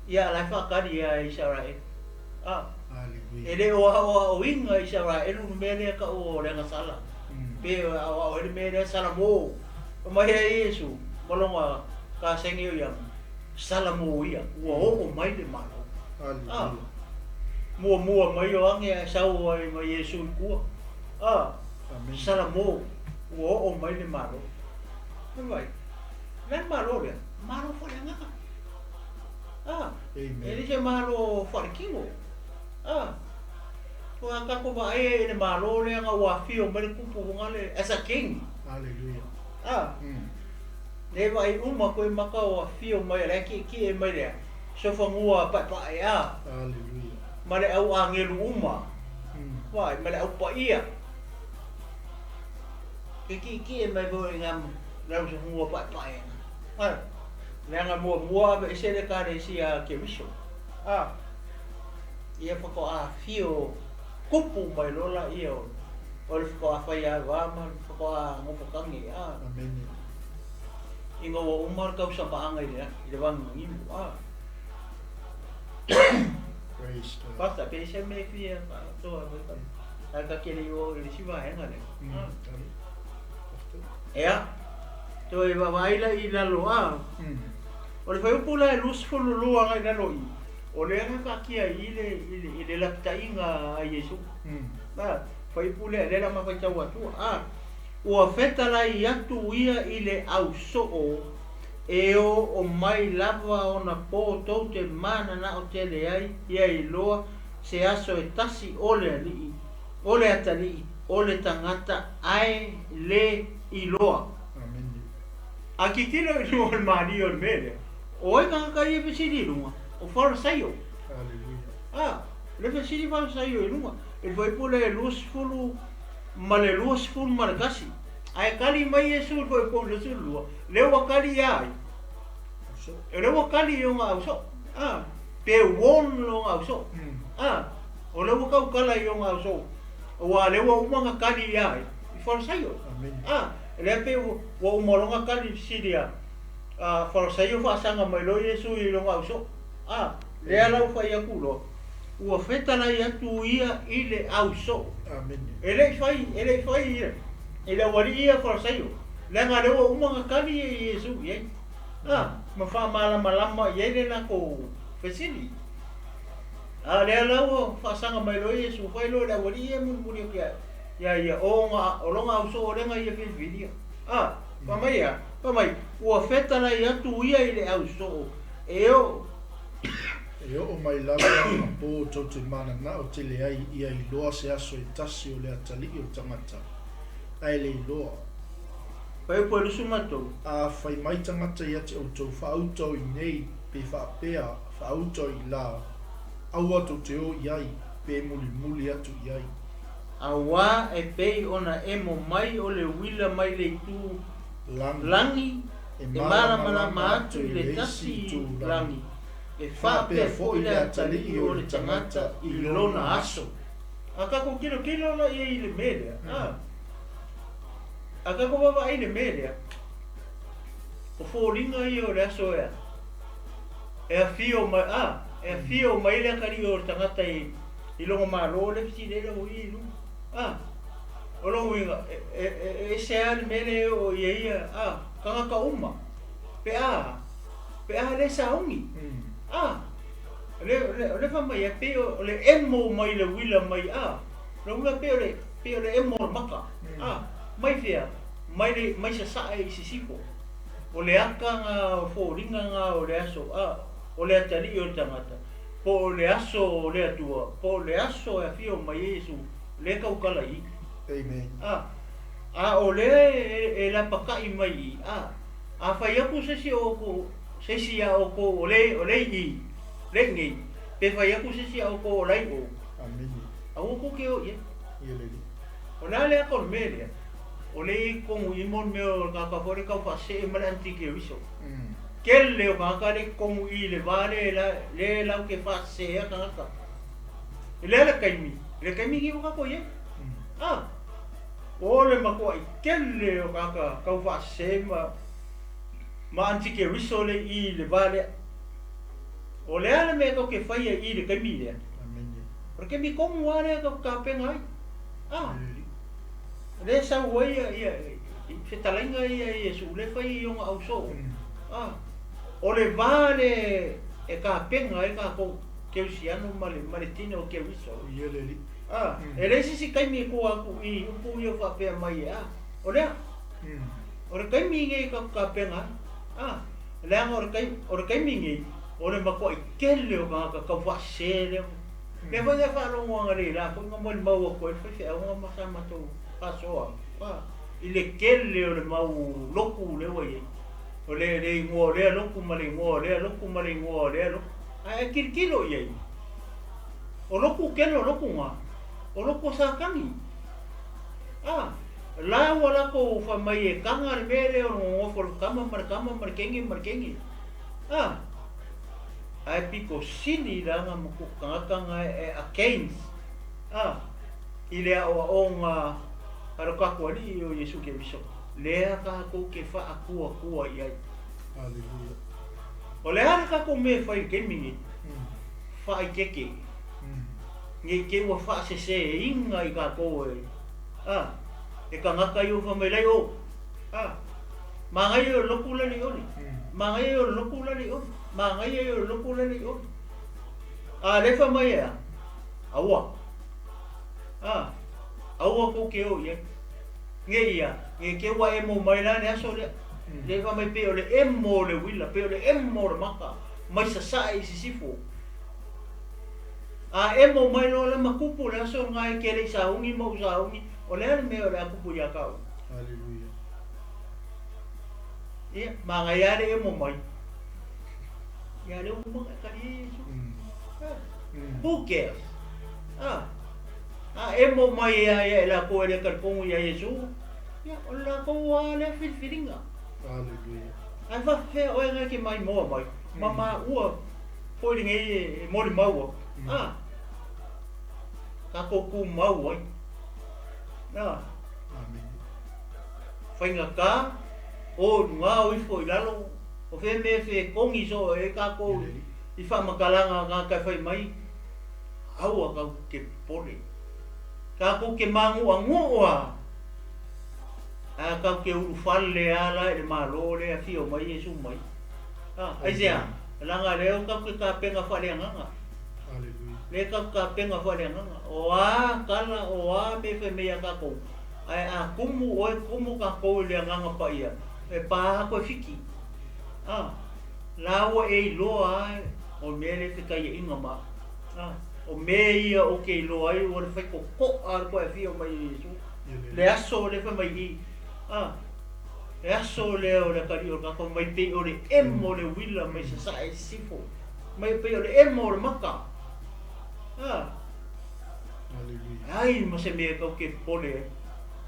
Ia la fa karia Israel. Hallelujah. Ele o inga Israel no mele ka o le nga sala. Pe o le mele sala mo. O mai Yesu molonga ka sengi ia sala mo ia. O mai le malo. Hallelujah. Mua mai o ange sa o mai Yesu ku. Amen. Sala mo o mai le malo. Vai. Nan malo le. Malo fa le nga. Amen. Ele se malo fa kingo. Ko ka ko ba e le malo le nga wa fio mai ku pu ngale as a king. Hallelujah. Le vai uma ko maka wa fio mai le ki mai le. So fa ngua pa ya. Hallelujah. Male au angelu uma. Vai, male au pa ia. Ki mai bo ngam lau se ngua pa ya. Le nga mua be se le ka le sia ke miso. Ia fa ko a fio kupu mai lola ia o. O le ko a fa ya wa ma fa ko a mo fa kangi. Amen. Ingo o umar ka sa paanga ile ile wang ngi. Praise God. Basta pe se me fia to a ka ke le o le siwa he ngale. Ea. To e va baila i la loa. O le fai pula e lus fulu lua ngai na loi. O le nga ka kia ile la tainga a Yesu. Fai pula le la ma fai tau atu. Ua feta la i atu ia ile au soo e o mai lava o na po tau te mana na o te le ai ia i loa se aso e tasi ole ali ole atali ole tangata ai le i loa. Amen. A ki tino i loa mani o mele o e kanga kai e pesiri lunga o fara sayo. Hallelujah. Le pesiri fara sayo i lunga e vai pule e lus fulu male lus fulu male kasi ai kali mai Yesu foi po le sulua le wa kali ai so. E le wa kali o ngā so. Pe won lo ngā so. O le wa kau kala i o ngā so. Wa le wa umanga kali ia i wharasaio. Le pe wa umaronga kali siria. Wharasaio whaasanga mai lo Iesu i lo ngā so. Le alau whai aku lo. Ua whetana i atu ia i le au so. Ele whai ia. Ele wari ia wharasaio. Le ngā rewa umanga kali i Iesu i ei. Ma wha malama i ele na ko whesili. Le alau whaasanga mai lo Iesu whai lo le wari ia muri o kia. Ia o longa au so o renga i a whiwhiria. Pamai, ua whetana i atu ia i le au so. E o mai lava a po tau te mana na o te le ai ia i loa se aso e tasi o le atali o tangata. Ai le i loa. Pai po lusu matou. A whai mai tangata i ate o tau whaauto i nei pe whaapea whaauto i la. Aua tau te o iai pe muli atu iai. Awa e pei ona emo mai o le wila mai le tu langi. E mara atu i le tasi tu langi. E whapea fo i le atali i o le tangata i lona aso. A kako kilo la i le melea. A kako wawa i le melea. O fōringa i o le aso ea. E a fio mai le akari o le tangata i longa malo le fiti le o i lu. O longa inga. E se a le mele o ia. Kangaka uma. Pe a le saungi. Le fa mai pe o le emo mai le wila mai le wila pe o le emo maka mai fia mai sa i sisipo o le aka nga fo ringa nga o le aso o le atari o tangata po le aso o le atua po le aso e fio mai Iesu le kaukala i amen o le e la pakai mai a fai aku sesi o ko sesi a o ko o le i le ngi pe fai aku sesi a o ko o lai o amen a o ko ke o ye le o na le ko media o le ko mo imon me o ka fore ka fa se ma antike wiso kelle o ka le ko i le vale le la ke fa se ka le kaimi ki ka ko ye o le ma ko i kelle o ka fa se ma antike wiso le i le vale o le ala me ko ke fai i le kaimi le amen porque mi como ale ka penga le sa wai ia se talenga ia Iesu le fai o au so o le vale e ka penga e ka ko ke usiano male tino ke wiso ia le e le si kaimi ko aku i pu yo fa pe mai o le kaimi nge ka penga le o kaimi nge o le mako i kele o ka fa sele me vai fa lo nga re la ko nga mo mau ko fe o nga ma to pa so i le kele o le mau loku le wai o le ngo le loku mali ngo le loku mali ngo le ai kilo ye o loku kele o loku nga o loku sa kangi la wala ko fa mai e kanga mele o ngo fo kama mar kengi ai piko sini langa mo kanga e against ile o nga aro ka ko ni o Yesu ke biso le ka ko ke fa aku ia haleluya o le ka ko me fa ke mingi fa ke ni ke wa fa se inga i ka ko e kanga ka yo fa me lai o mangai o lokula ni o mangai o lokula ni o mangai o lokula ni o le fa mai awa ko ke o ye nge ia nge ke wa emo mai la ne aso le fa mai pe o le emo le wila pe o le emo le maka mai sa i sisifu emo mai lo le makupu le aso ngai ke le saungi mo saungi o le me o le akupu ya ka haleluya mangai ale emo mai ya le mo ka Yesu who cares emo mai ya la ko le ka ko ya Yesu ya o la ko wa le filinga haleluya Ai va fe o nga ke mai mo mai. Mama ua foi ngai mo mau. Ka ko ku mau ai. Na. Amen. Whainga ka, o ngā oi fo i lalo, o whe me whe kongi so e ka ko i whamakalanga ngā kai whai mai, aua kau ke pore. Ka ko ke mangu a ngoa, a kau ke uru whale ala e malo le a whio mai e su mai. Ai zea, langa leo kau ke ka penga whale nganga. Le kau ka penga whale nganga. O a kala, o a me whe mea ka kou. Ai a kumu o e kumu ka kou le nganga pa ia. E paha koe whiki. Lawa e iloa ai, o mele whika ia inga ma. O me ia o ke iloa ai, o le whaiko ko ar koe whio mai i Jesu. Le aso le wha mai i. Le aso le o le kari o kako mai pe o le emo le wila mai sa sa e sifo. Mai pe o le emo le maka. Ai ma se mea kau ke pole.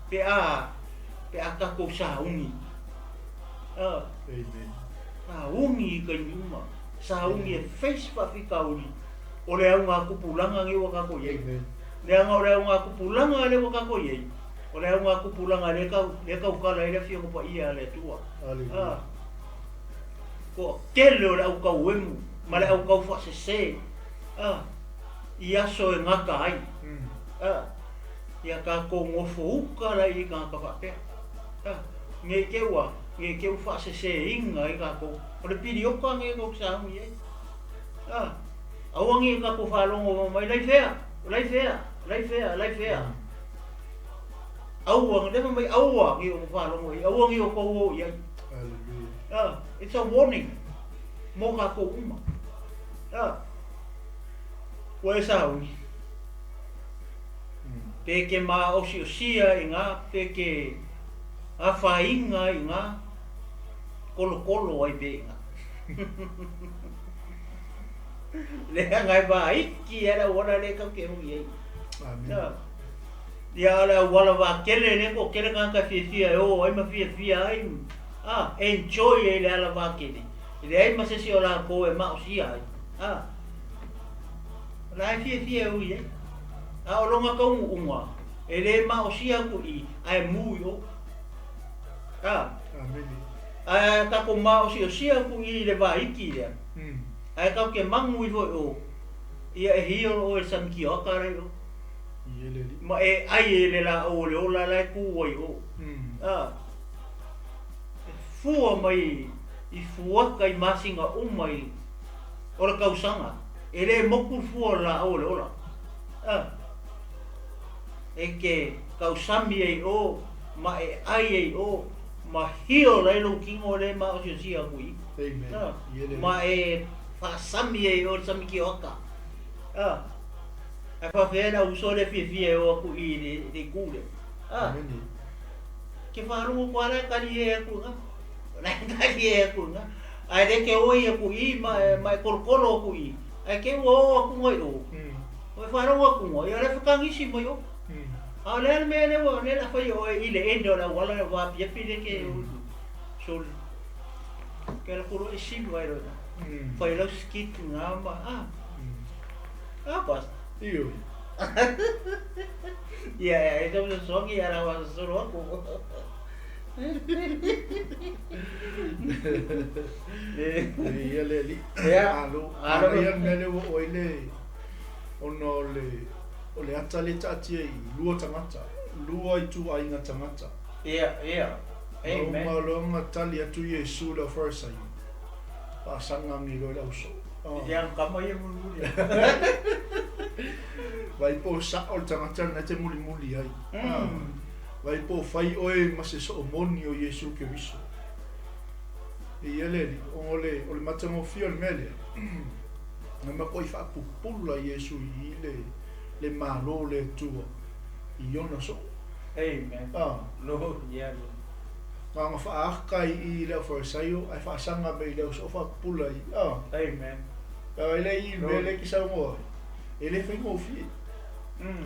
Pe a kako sa ungi. Amen. Ungi ka nyuma. Sa ungi e face pa whika uri. O le au ngā kupulanga ngi wa kako iei. Le au ngā kupulanga le wa kako iei. O le au ngā kupulanga le kau kala e le whio pa ia le tua. Ko tele o le au kau emu. Ma le au kau whasese. I aso e ngaka ai. Ia ka ko ngofo uka la i ka whakapea. Nge keu whasese inga i ka ko. O le piri oka nge kau sa hui ei. Awangi ka ko whalongo mai lai fea. Awang, lepa mai awang i o whalongo i. Awang i o kou o i ai. It's a warning. Mo ka ko uma. Koe sa hui. Peke ma osi osia i ngā, peke a whainga i ngā, kolo ai pe ngā. Lea ngai ba iki era ora le kau ke hui ei. Amen. Ia ala wala wa kele le ko kele ka fia o ai ma fia ai. Enjoy e le ala wa kele. Le ai ma se si ola ko e ma osia ai. La fia hui ei. O longa kau unga. E le ma osia ku i ai mui o. Amen. Ka ko ma osia ku i le wa iki le. Ai kau ke mangu i foi o. Ia e hio o e samki o kare o. Ma e ai e le la o le o la la ku oi o. Fua mai i fua kai masinga o mai. Ora kau sanga. E le moku fua la o le ola. E ke kau sami ei o. Ma e ai ei o. Ma hio la ilo kingo le ma o sia kui. Ma e sami e o sami ki oka. E fa fena uso le fie o aku i de kule. Ke faru ko ala kali e aku nga. Na kali e aku nga. Ai de ke oi aku i ma kolkolo aku i. Ai ke o aku ngoi o. O faru aku ngoi ala fakangi si mo yo. Ale me le o le la foi o i le endo la wala wa pia pide ke sol. Ke la kuro i si vai ro. Foi lo skit nga ma pas. Io. Ya, itu songi ara wa solo aku. Ia le li. Alo ia mele o ile ono le ata le tati i lua tangata. Lua i tu ainga tangata. Ia. Amen. Ma longa tali atu Yesu la forsa i. Pasanga mi lo la uso. Yang kama ia muli. Vai po sa o tangata na te muli ai. Vai po fai oe ma se so moni o Yesu ke viso. E ele ole matango fio mele. Na ma koi fa pupula Yesu i le malo le tua. I ona so. Amen. Lo ya. Nga fa akai i le forsaio ai fa sanga be le so fa pula i. Amen. Ele i mele ki sa mo. Ele foi mo fi.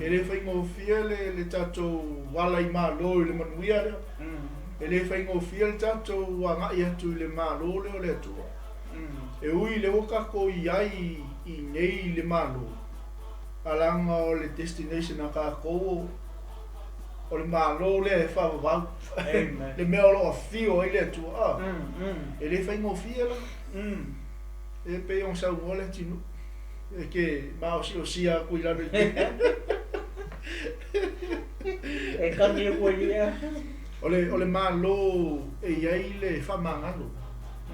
Ele foi mo fi le tato wala i malo le manuia. ele whaingofia le tātou a ngai atu le mālo leo le atua. E ui le waka ko i ai i nei le mālo. Alanga o le destination a kākou o le mālo le e whawawau. Le mea o a whio i le atua. E le whaingofia la. E pe on sau ngole tinu. E ke mao si o sia kui lano i te. E kangi e koe ia. O le mālo e iai le whamangalo.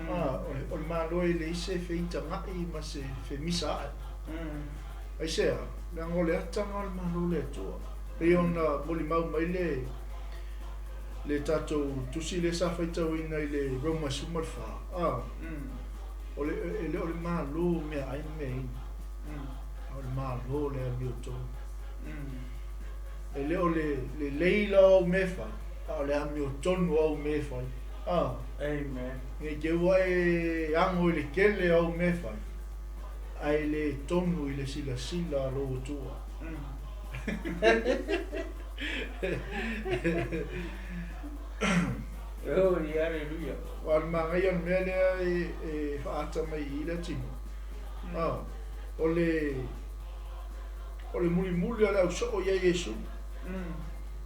O le mālo e le ise whita ngai ma se whemisa ai. Ai sea, le ango le atanga le mālo le atua. Pe ona moli mau mai le tatou tusi le sa whaitau ina i le Roma Sumarwha. O le mālo mea ai mea ina. O le mālo le amioto. E leo le leila o mefa, o le amiotonu o mefa. Amen. Nge ke ua e ango i le kele o mefa. Ai le tonu i le sila lo tua. Oh, hallelujah. Wal mangai on mea lea e whaata mai i le tino. O le muli ala au so ia Yesu.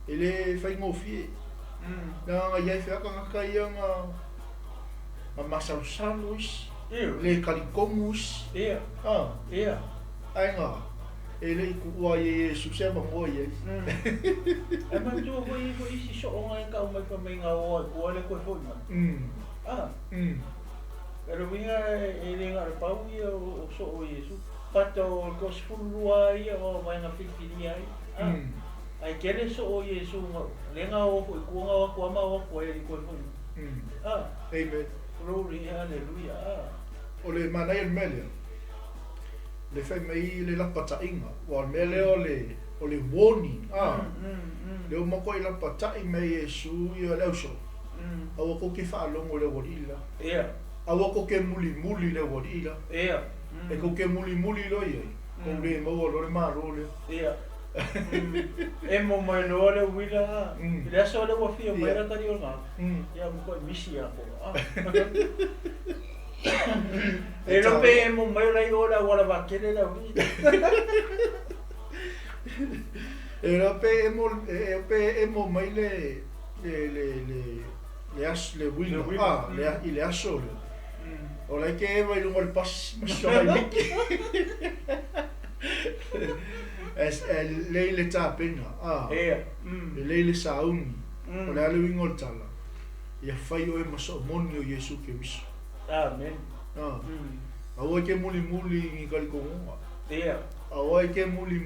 Ele whaingofie. Nga iai whiaka ngaka ia nga masarusalo isi. Le kalikomu isi. Ai ngā. Ele i kukua i Yesu se mangoa iai. E mai tua koe i koe isi so o ngai kau mai whamai ngā oa kua le koe hoi mai. Pero winga e le ngā repau ia o so o Yesu. Pata o kosfulua ia o mai ngā whiwhiri ai. Ai kere so o Yesu lenga o kuanga wa kuama wa koe i koe hoi. Amen. Glory, hallelujah. O le manai al melia. Le whai mai le lapatainga. Wa mele o le warning. Le o mako i lapatai mai Yesu i o leo so. Awa ko ke whaalongo le wadila. Awa ko ke muli le wadila. E ko ke muli lo iai. Ko le maua lo le maro le. E mo mai no le wila. Le so le wafia mai ra tari o ngā. Ia mo koe misi a ko. E no pe e mo mai lai o la wala wakere la wila. E no pe e mo mai le wila. Le aso le. O lai ke e vai lungo le pasi maso mai miki. Leile tāpena. Leile saungi. O le ale wingo le tala. Ia whai o e maso moni o Yesu ke wiso. Amen. Awa ke muli ngi kalikongoa. Awa ke muli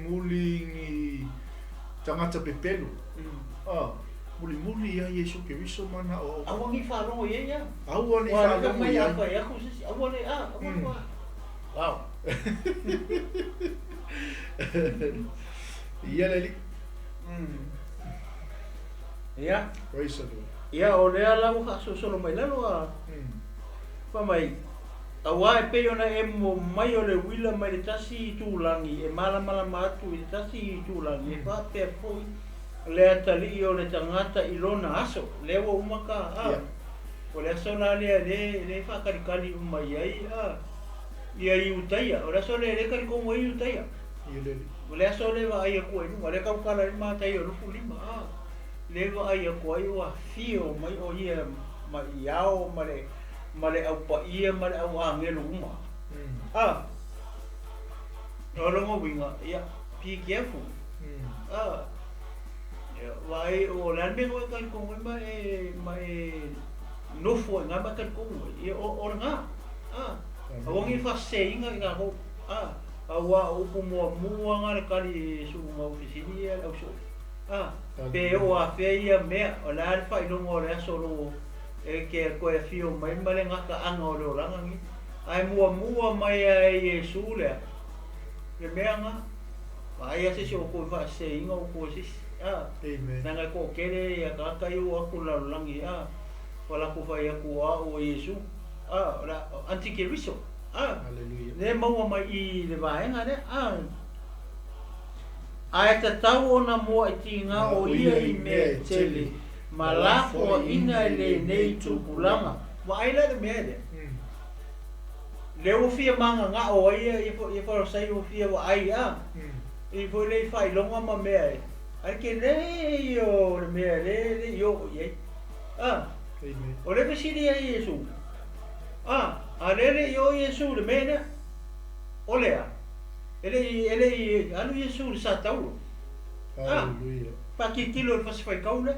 ngi tangata pepelu. Muli ia Yesu ke wiso mana o. Awa ngi wharongo ia ia. Awa ni wharongo ia. Awa ni wow. Ia leli. Ia. Praise the Lord. Ia o lea lau haso solo mai lalo a. Whamai. Awa e pe ona e mo mai o le wila mai le tasi i tūlangi. E mala matu i le tasi i tūlangi. E wha pia poi. Le atali o le tangata i lona aso. Lewa umaka. O le aso la lea le whakarikani umai ai. Ia i utaia. O le aso le karikomo i utaia. O le aso le wa ai a koe nunga. Le kaukala i mātai o rufu lima. Le wa ai a koe o fio mai o ia ma iao ma le au pa ia ma le au angelo uma. O longo winga. Ia, be careful. Wa ai o le anme koe kalkongo ma e nofo ngā ma kalkongo. Ia o ngā. Awangi whaseinga i ngā ho. Awa upu mua ngā le kari su ngā ofisini ia lau so. Pe o a whea ia mea, o la ale whailongo o le asoro e ke koe whio mai male ngaka anga o leo rangangi. Ai mua mai a Yesu lea. Le mea ngā. Ai ase se o koe whaseinga o koe sisi. Nanga ko kere ia kakai o aku lalulangi. Wala ko whai aku a o Yesu. Antike riso. Hallelujah. Le maua mai I le vaenga le. Ai ta tau ona moa I ti ngā o ia I mea tele. malafo ina le nei tupulanga wa aila de mede le o fia manga nga o ia i fo sai o fia wa ai a i fo le fai longa ma me ai ke le yo le me le yo ye o le vesiri ai Yesu a le yo Yesu le me o le a ele alu Yesu le sa tau Hallelujah. pa ki tilo fa se fai kaule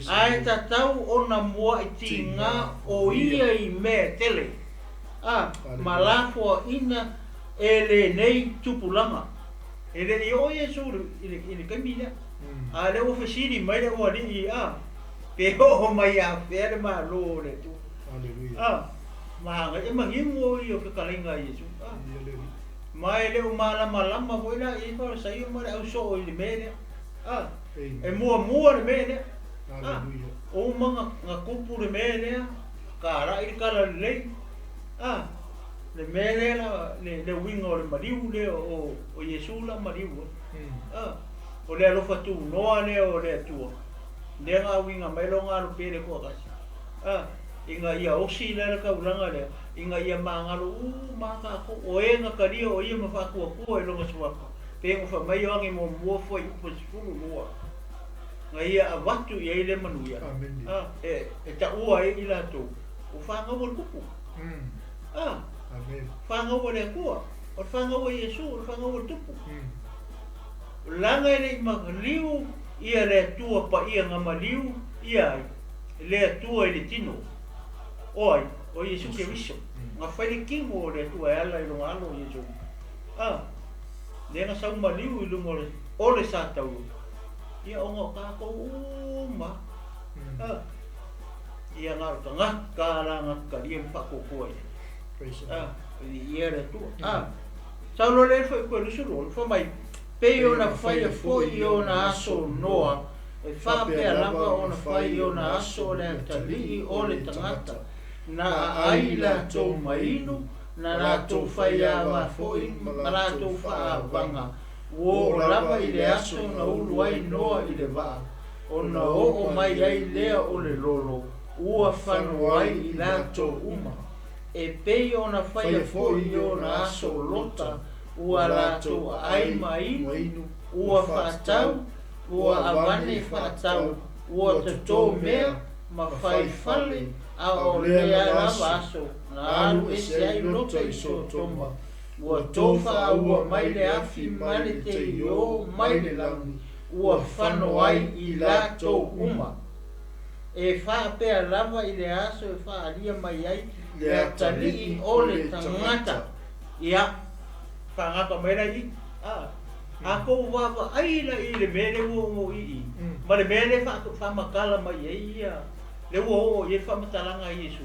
ai tatau ona mua i tinga o ia i me tele malafo ina ele nei tupulanga ele i o Yesu ile kamina ale o fasiri mai le o ni pe o mai a fer ma lo le tu ma ga e mangi mo i o ka kalinga Yesu mai le o malama voila i fa sai mo le au so i le mele e mua le mele o manga nga kupu le mele ka ra i kala le le mele la le wingo le mariu le o Yesu la mariu o le alo fatu no le o le tu le nga winga mai lo nga lo pele ko ka inga ia osi le ka ulanga le inga ia mangalo maka ko o enga kali o ia mafa ko e lo ngaswa pe ngo fa mai wangi mo foi po sulu mo nga ia watu ia ile manuia e ta ua e ila tu o fa nga mo kupu Amen. fa nga mo le ko o fa nga o Yesu o fa nga o tupu langa ile magaliu ia le tua pa ia nga maliu ia le tua ile tino oi o Yesu ke wiso nga fai kingo le tua ala ilo alo Yesu le nga sa maliu ilo mo o le sa tau ia ongo ka ko uma ia nga ka la nga ka ia fa ko ko ia le tua sa lo le foi ko le suru fo mai pe ona fai fo ona aso noa e fa pe lava ona fai ona aso le tali o le tangata na aila to mainu na to fai ava fo na to fa banga o lava ile aso na ulu ai noa ile va ona o mai ai lea o le lolo ua fanu ai ila to uma e pe ona fai fo ona aso lota ua lato ai mainu ua fatau ua avane fatau ua tato mea ma fai fale a o lea lava aso na alu ese ai loto i so toma ua tofa ua mai le afi male te io mai le langi ua fano ai i lato uma e fa pea lava i le aso e fa alia mai ai le atali o le tangata ia fangaka mai lai ako wa ai la i le mele wo i ma le mele fa makala mai ia le wo i fa matalanga Yesu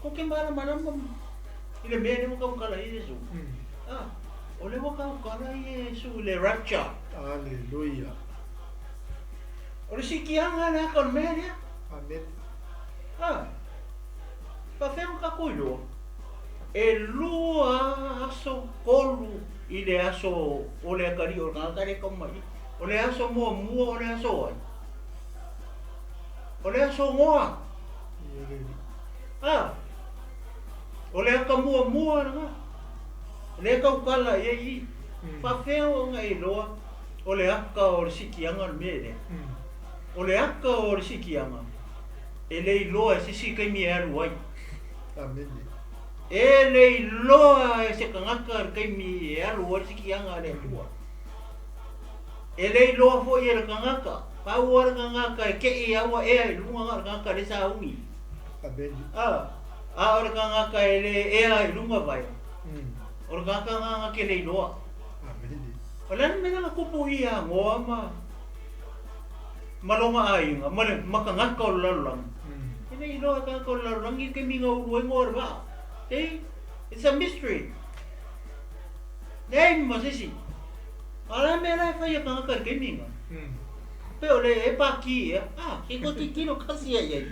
ko ke mara mana i le mele mo ka kala Yesu o le mo ka kala Yesu le rapture Hallelujah. o le sikianga na ka mele Amen. pa fe ka kuilo e lua aso kolu i le aso o le akari o nga kare kamai o le aso mua o le aso ai o le aso ngoa o le aka mua nga le aka ukala i pa feo nga i loa o le aka o le sikianga mele o le aka o le sikianga e le i loa e sisi kai mi aru ai Amen. e le loa e se kangaka kai mi e alu o siki anga le tua e le loa fo e le kangaka pa o kangaka e ke e awa e ai lunga kangaka le sa umi Amen. a o kangaka e le e ai lunga vai o kangaka ke le loa Amen. o le me na kupu ia ngoa malonga ai nga makangaka o lalang e le loa kangaka o lalang ke mi ngau ngor ba it's a mystery. Nei masisi. Ala me la fa ya ka ka keminga. Pe ole e pa ki ke ko ti kilo kasi ai.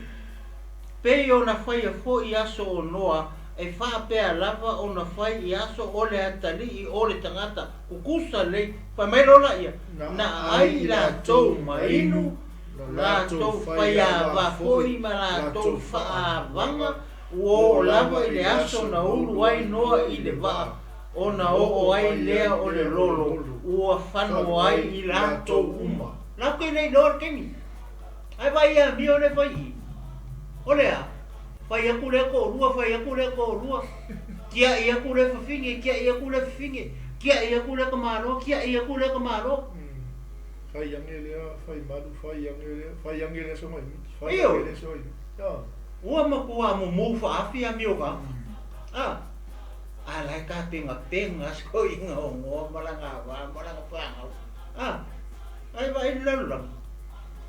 Pe yo na fa ya fo ia so noa e fa pe lava ona fa ia so ole atali I ole tangata kukusa le pa mai lola ia. Na ai la to mainu la tau whaia wa fōi ma la tau whaavanga o lava i le aso na ulu ai noa i le waa o na o ai lea o le lolo ua whano ai i la tau uma. Nā koe nei lor kemi. Ai vai a mi o le vai i. O lea, vai aku le ko rua, vai aku le ko rua. Kia i aku le whawhinge, kia i aku le whawhinge. Kia i aku le kamaro, kia i aku le kamaro. Fai yange lea, fai malu, fai yange lea so mai. Fai Iyo. yange lea so mai. Ua makua mo mo whaafi a mi o ka. Alai ka penga sko inga o ngoa malanga whangau. Ai vai lalulang.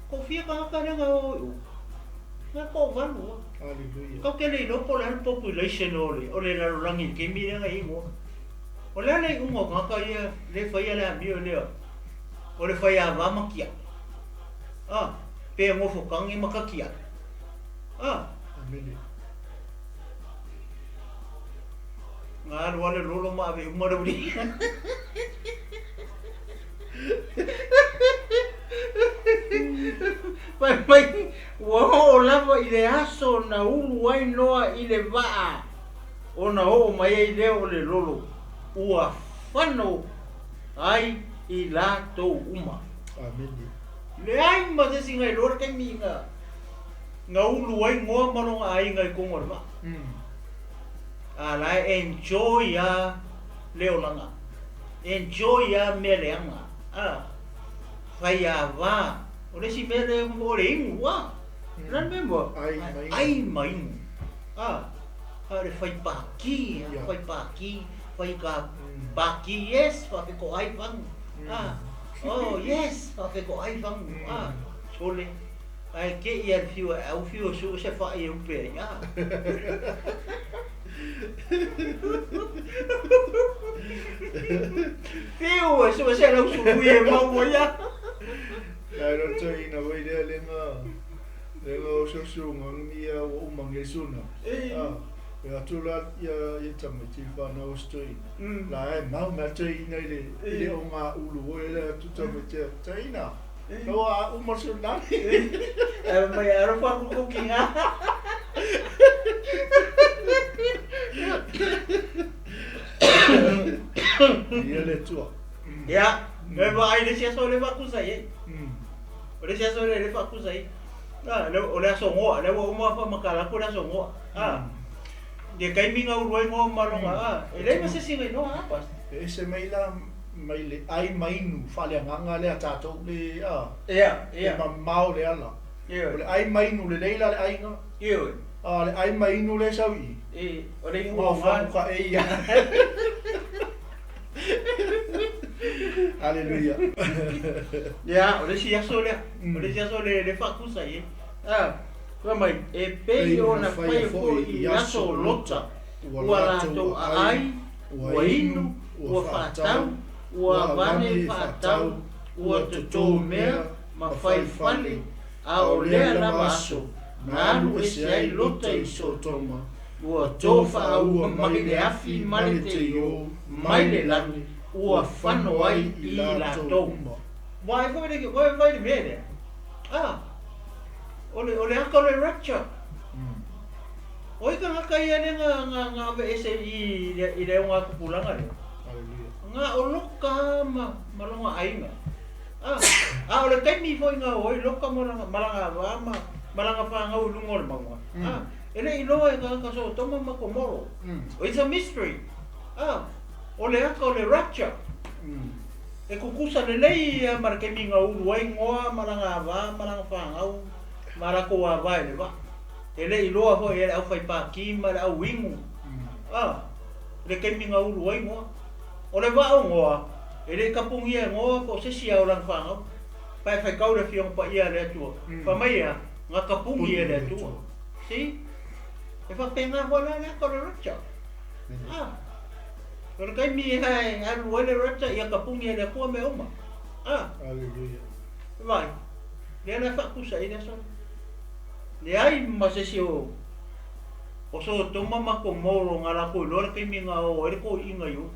Ko fia ka haka renga o iu. Nga ko vanua. Hallelujah. Kau kele no po lan population o le lalulangi ke mi renga ingo. O le ale ungo ngaka ia le whaia le ami o leo. O le whaia wama kia. Pe ngofo kangi makakia. Amen. Nga alua le lolo maa ve umara uri. Pai, o lava i le aso na ulu ai noa i le waa. O na o mai ai leo o le lolo. Ua whano ai i la tau uma. Amen. Le ai ma te singa i lora kai mi nga ulu ai ngoa maronga ai ngai kongor ma. Alai enjoy ya leolanga. Enjoy ya meleanga. Fai a va. O le si mele mo le ingu wa. Nan membo. Ai maingu. Are fai paki, fai paki, fai ka paki yes, fa ko ai vang. Oh yes, fa ko ai vang. Sole. Ai ke ia fiu su se fa i upe ya. Fiu su se lo su ye mo ya. Ai ro tei na vai le lenga so su ngang ia o mang Yesuna. Ya tula ya tama ti fa na o stoi. La ai mau ma tei nei le o nga ulu o le tu tama tei na. No a umar so na. Mai aro pa ku kinga. Ia le tua. Ya, me vai le sia so le va ku sai. O le sia so le va ku sai. O le so ngo, le o mo fa makala ku le so ngo. De kai minga uruai ngo maronga. Ele ma se singa no apa. Ese mai le ai mainu fale nganga le tato le Ia. Mau le ala. Le ai mainu le leila le ai nga. Ia. Le ai mainu le sawi. O le Mo fa ka e ia. Hallelujah. Ya, o le sia so le. O le sia so le fa ku sai. Wa mai e pe o na fai fo i aso lota. Ua lato ai, ua inu, ua whatau, ua vane whatau, ua tuto mea, ma fai fale, a o lea la maso, na alu e se ai lota i sotoma. Ua tofa a ua mai le afi male te yo, mai le lani, ua whano ai i lato. Wai vai de mea Ole aka le rapture. Oi ka ngaka ia le nga ve ese i le nga kupulanga le. Nga oloka malonga ainga. Ole kai mi foi nga oi loka malanga vama malanga fa nga ulungo le mangwa. Ele i loa ka so toma makomoro. It's a mystery. Ole aka le rapture. E kukusa le lei marke mi nga uruai ngoa malanga va malanga fa nga marako wa vai le va. Ele i loa ho ele au fai pa ki ma au wingu. Le kai minga ulu ai ngoa. O le va o ngoa. Ele kapungi e ngoa ko se sia o lang whangau. Pai fai kau le fiong pa ia le atua. Pa mai a nga kapungi e le atua. Si? E fa penga wala le ko le racha. O le kai mi hai alu le racha ia kapungi e le atua me oma. Hallelujah. Vai. Le na fa kusa ina so. Le ai ma se si o so toma ma ko moro ngala ko lo ke mi nga o le ko inga yo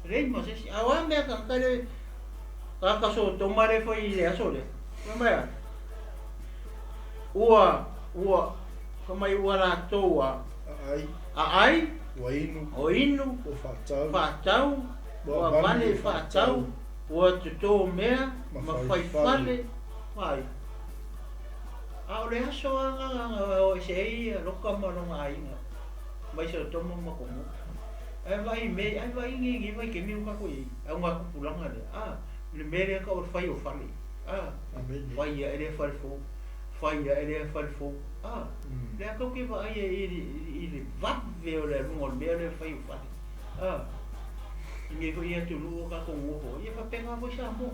le ma se si awa me ka le ka so toma le foi le aso le Mea. Ua kamai ua la toa. Ai. O inu. Whātau. Ua vale whātau. Ua tuto mea. Ma whaifale. Ai. A o le aso anga o se ei loka malonga ainga. Mai se tomo makomo. Ai vai me, ai vai ngi vai ke miu kako i. Au nga kupulanga le. Le mere ka o fai o fale. Vai ya ele fal fo. Fai ya ele fal fo. Le ka ke vai i vave o le ngol me le fai o fale. Ngi ko ia tu lu ka ko ngo. Ia pa penga vo sa mo.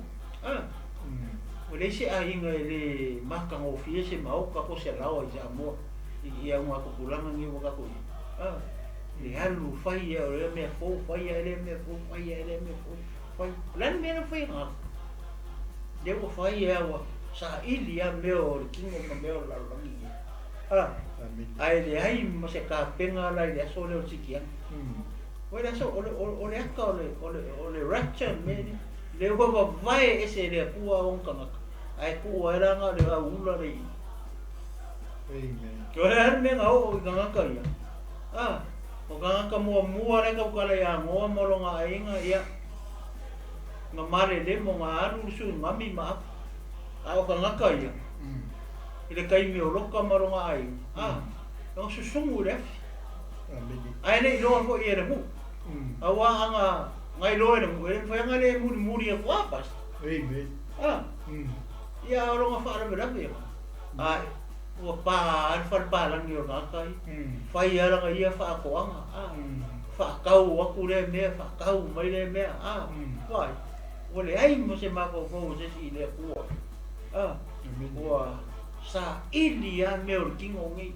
O le se ainga le maka ngofia se mau ka ko se lao i sa mo. Ia nga kupulanga ngi vo ka ko i. Le alu fai ya le me fo, fai ya le me fo, fai ya le me fo. Fai lan me na fai ha. De ko fai ya wa sa ili ya me o kingo ma me o la la. Ai le ai mo se ka penga la le so le o sikia. Wala so o le aka o le rapture me le wa vai ese le pua on kana. Ai pua era nga le ula le. Amen. Ko le me nga o nga ka ya. O ka mua re ka kala ya ngoa moronga ainga ia nga mare le mo nga aru su mami ma a o ka ngaka ia ile kai mi o loka moronga ai no susungu le ai le lo fo ia re mu awa anga ngai lo re mu e fa nga le muri e kwa pas ia o nga fa re be ai o pa alfal palang yo kai fai ara nga ia fa ko anga fa kau aku le me fa kau mai le me vai o le ai mo se ma ko se si le ku o sa ilia me o kingo ngi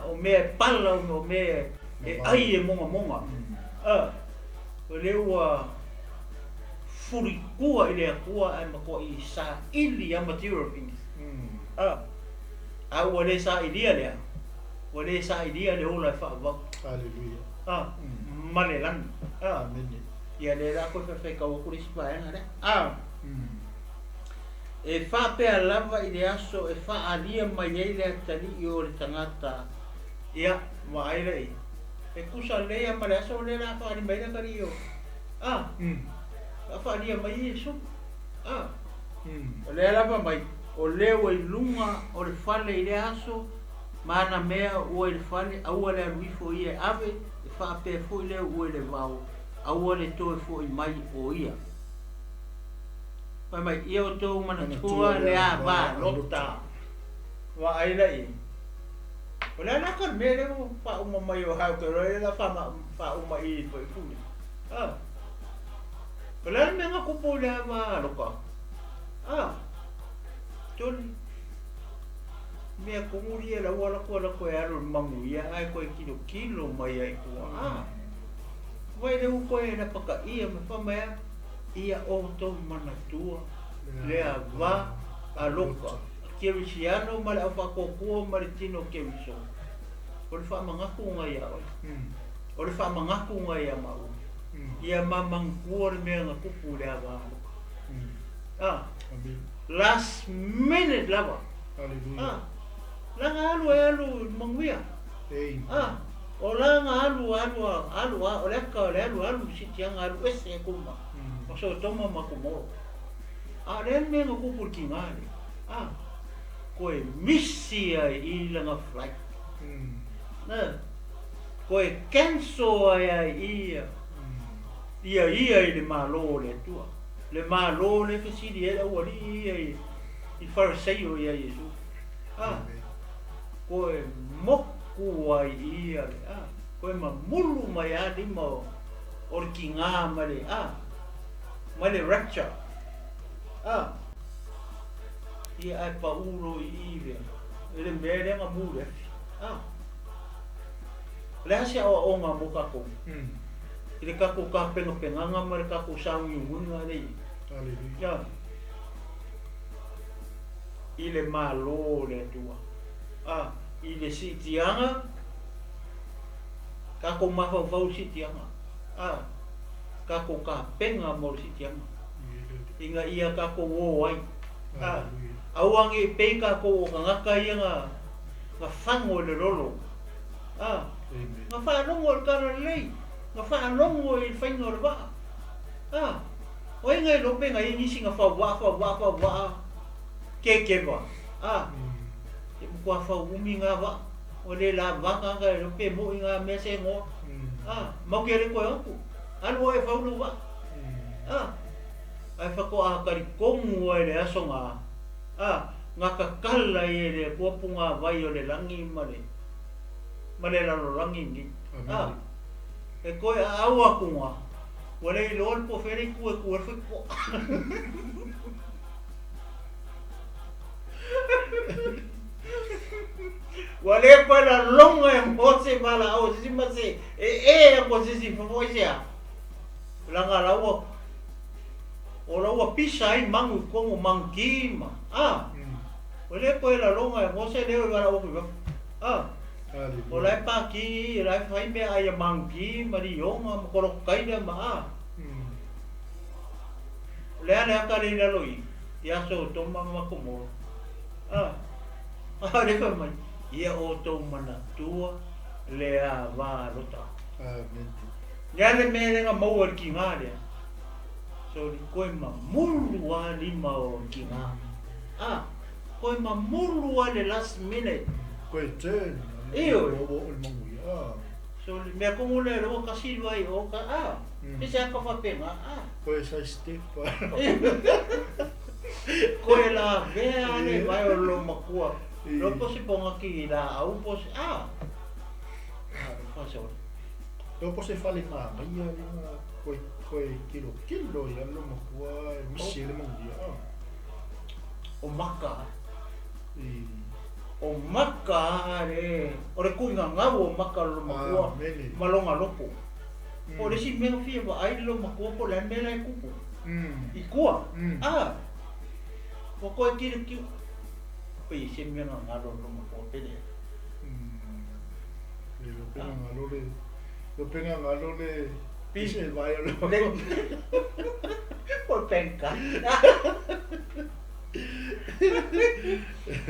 o me pala o me ai e monga o le wa furi kua ile kua ai ma ko i sa ilia material things wale sa idea le. Wale sa idea le ola fa va. Haleluya. Male lan. Amen. Ya le la ko fa ka o kuri sipa nga e fa pe lava idea so e fa alia mai le tali i o le tangata. Ya ma ai le. E kusa le ya male so le la fa ni mai na kari yo. Fa alia mai so. Le la pa mai o leo i lunga o le fale i le aso mana mea ua i le fale aua le aluifo i e ave e whaape fo i leo ua i le vau aua le toe fo i mai o ia mai ia o tō mana tua le a vā lota wa aila i o le anaka me leo wha uma mai o hau te roi la wha uma i fo i fuli o le me nga kupo le a vā loka Toni mea kumuri e la wala koe aro mangu ia ai koe kilo mai ai kua vai le koe na paka ia me whamea ia o tau manatua le a va a loka kewisiano ma le au whakokua ma le tino kewiso o le whamangaku ngai a o le whamangaku ngai a mau ia mamangkua le mea nga kupu le a va last minute lava. Hallelujah. Langa alu manguia. O langa alu o leka alu sitianga alu ese kuma. Maso toma makumo. Le me no kupu kingani. Koe missia i langa flight. Koe cancel ai ia i le malo le tua. Le malo le fasidi era wali i fariseo ia Yesu ko moku ai ia ko mamulu mai ali mo orkinga male rapture ia ai paulo i ele mere nga mule le hasi o nga mokako ile kako ka penga nga mare kako sang yunga le ya ile malo le tua ile sitianga kako mafa fau sitianga kako ka penga mo sitianga inga ia kako wo ai Auangi peika ko o ngaka ia nga fango le rolo. Nga whanongo o kara lei. Nga whanongo i whainga o wa. O inga i lope nga inisi nga wha. Ke wa. Te mukua wha umi nga wa. O le la waka nga i lope mo i nga mese ngo. Mau kere koe aku. Anu e whaulu wa. Ai whako a kari kongu e le aso nga. Nga kakala i le kuapunga vai o le langi male. Male lalo langi ni. E koe a au aku nga. Wale i loan po where kue whiko. Wale koe la longa e mose mala au sisi mase. E ako sisi fafoisia. Langa laua. O laua pisa ai mangu kongo mangkima. Wale koe la longa e mose leo i wala oku wako. O lai paki, lai whai mea ai a mangki, mari yonga, makoro kaida maa. Lea ka reina loi, i aso toma makomo. Rewa mai, ia o tau mana tua, lea wā rota. Lea le mea renga maua ki ngā rea. So ni koe ma mulu a lima o ki ngā. Koe ma mulu a le last minute. Koe turn. Iyo. O So mea kongo le roa kasi wai o ka Pese aka whapenga Koe sai step. Koe la vea le vai o lo makua. Lopo se ponga ki la au po se Lopo se fale ngā ia koe kilo ia lo makua misi le mangia. O maka. O maka re o re kuinga ngau o maka lo makua malonga lopo. O re si mea fia wa ai lo makua po le mea lai kupu. I kua. O koe kiru. Pei se mea ngaro lo makua pere. Lo penga ngalo le pise vai o lo. O penka.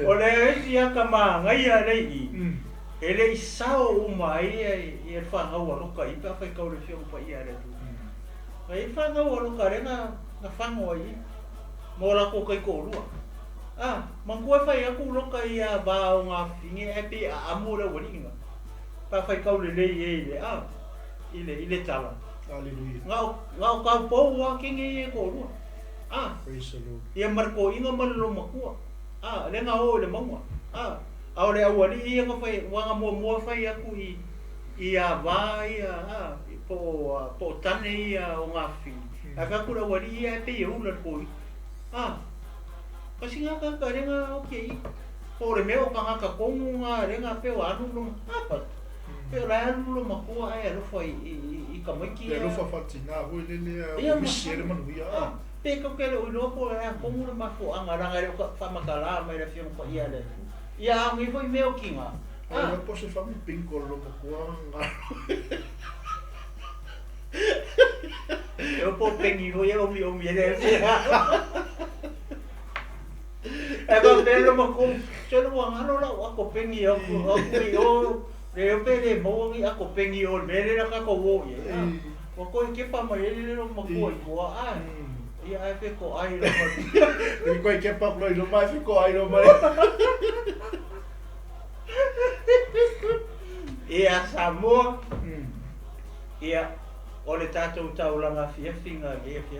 O le esi aka maa ngai a rei e le isao uma i e whangau a roka i pa whai kaure whio pa i a retu. Ngai whangau a roka renga na whango i mo lako kai kōrua. Mangkua whai aku roka i a wāo ngā whinge e pe a amura waringa. Pa whai kaure rei e le tala. Hallelujah. Ngau kau pou a kingi e kōrua. Praise the Lord. Ia marko inga malo makua. Renga o le maua. Au le awari ia nga whai wanga mua whai aku i a vai po tane ia o ngā whi. A kakura awari ia e pe i ula koi. Kasi ngā kaka renga okay. Po le meo ka ngaka kongu ngā renga peo anu lo apat. Peo lai anu lo makua ai alufa i kamaiki. Le alufa fatina hui lele o misi ere manuia. Peka kele o lopo e kongu le mako anga ranga e o whamakala mai le whiong pa ia le. Ia angi foi meo kinga. Lopo se whami pinko lopo kuanga. Eu po pengi ho eu mi ele. E ba pelo mako se no ngano la ako pengi o le pele mo ngi ako pengi o mele la ka ko wo ye. Ko ko ke pa mai le no mako i ko Ia ai pe ko ai lo mai. Ni koe ke paplo i lo mai fi ko ai lo mai. Ia Samoa. Ia o le tātou taulanga AFIAFI ngā AFIAFI.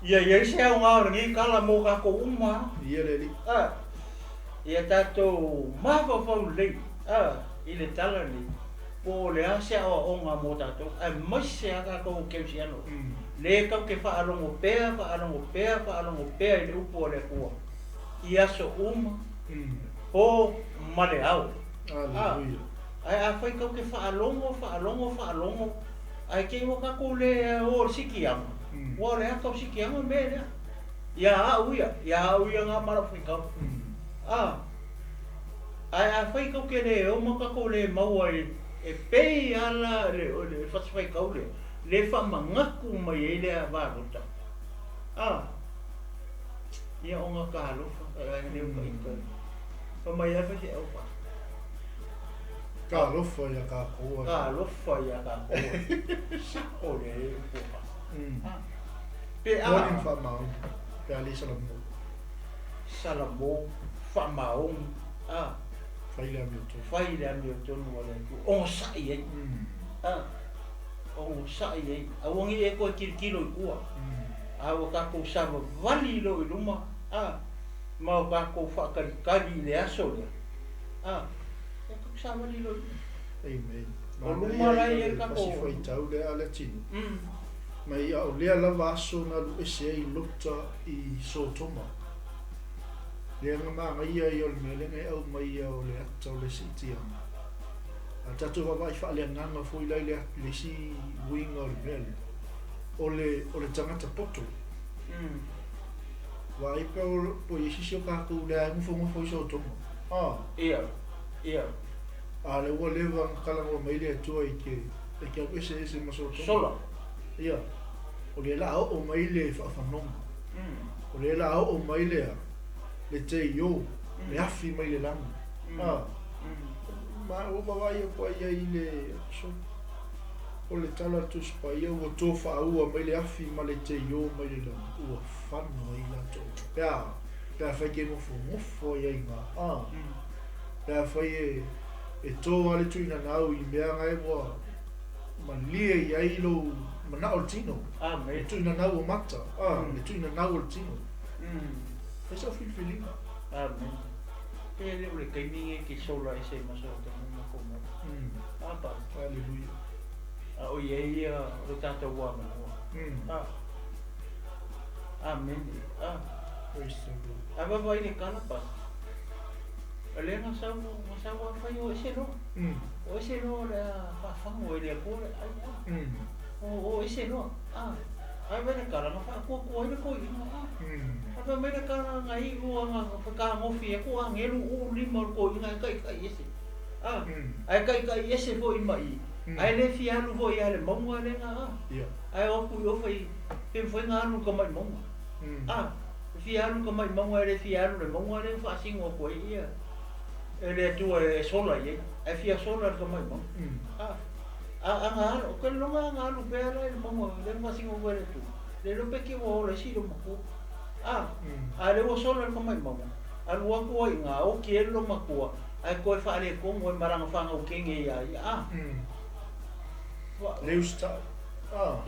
Ia se au ngā ngi kala mō ka ko uma. Ia le li. Ia tātou mawawau lei. I le tala ni. Po le ase o ngā mō tātou. Ai maise a ka kou keusi ano. Le kau ke whaalongo pēa i le upo le kua. I aso uma, po male au. Aleluia. Ai a whai kau ke whaalongo. Ai kei mo kako le o sikianga. Wa le akau sikianga me lea. Ia auia ngā mara whai kau. Ai a whai kau ke le o mo kako le maua e pei ala le whai kau le. Le whamangaku mai e lea wārota. ia o ngā kālofa, ai neu ka ika. Pa mai awha te au pa. Kālofa ia kā koa. Kālofa ia kā koa. Sako le e upopa. Pe a. Morning whamau. Pe ali salamou. Salamou, whamau. Whaile ami o tonu. Whaile ami o tonu wale ku. O sai ei. O sai ei. Awangi e koe kirikilo i kua. Awa kako sama wali lo i luma. Mau kako whakarikari le aso le. E kako sama wali lo i luma. Amen. O luma rai e kako. Masi whai tau le ala tino. Mai au lea lava aso na lu ese ei lukta i Sotoma. Lea nga maa ia i ol mele ngai au mai ia o le atau le si tianga. A tatu wawai wha lea nganga fui lai le si winga o le mele. O le tangata poto. Wa ipa o yesisi o kaku lea ngufo i Sotoma. Ia. A le ua lewa kalango mai lea tua i ke au ese ma Sotoma. Sola. Ia. O le la o mai le whaafanonga. O le la o mai lea le te yo, le afi mai le langa. Ma o bawai o pa ia i le so. O le tala tus pa ia o tō whaua mai le afi ma le te yo mai le langa. Ua whanua i la tō. Pea whai ke mofo ia i ngā. Pea whai e tō ale tuina nau i mea ngai mua ma lia i ailo ma na o tino. E tuina nau o mata. E tuina nau o tino. Esa filfilinga. Amen. Ele ule kaininge ki sola ese maso te muna komo. Apa. Hallelujah. O ia o tata wama. Amen. Praise the Lord. Aba vai le kana pa. Ale masawa fai o ese no. O ese no la fa o ele ko. O ese no. Ai vai le kana fa ko ile ko ina. Apa mai le kana ngai o nga ka ngofi e ko ngelu o lima ko ina kai ese. Ai kai ese fo i mai. Ai le fialu fo ia le monga le nga. Ai o ku yo fai pe foi nga no ko mai monga. Fialu ko mai monga le fialu le monga le fa singo ko ia. Ele tu e sola ye. Ai fia sola ko mai monga. Nga o ke longa nga lu pe le monga le fa singo ko le tu. Le lo pe ki o le si lo mo. Ale o sola ko mai monga. Al wa ko nga o ke lo makua. Ai ko fa le ko mo maranga fa nga o kenge ia. Leusta.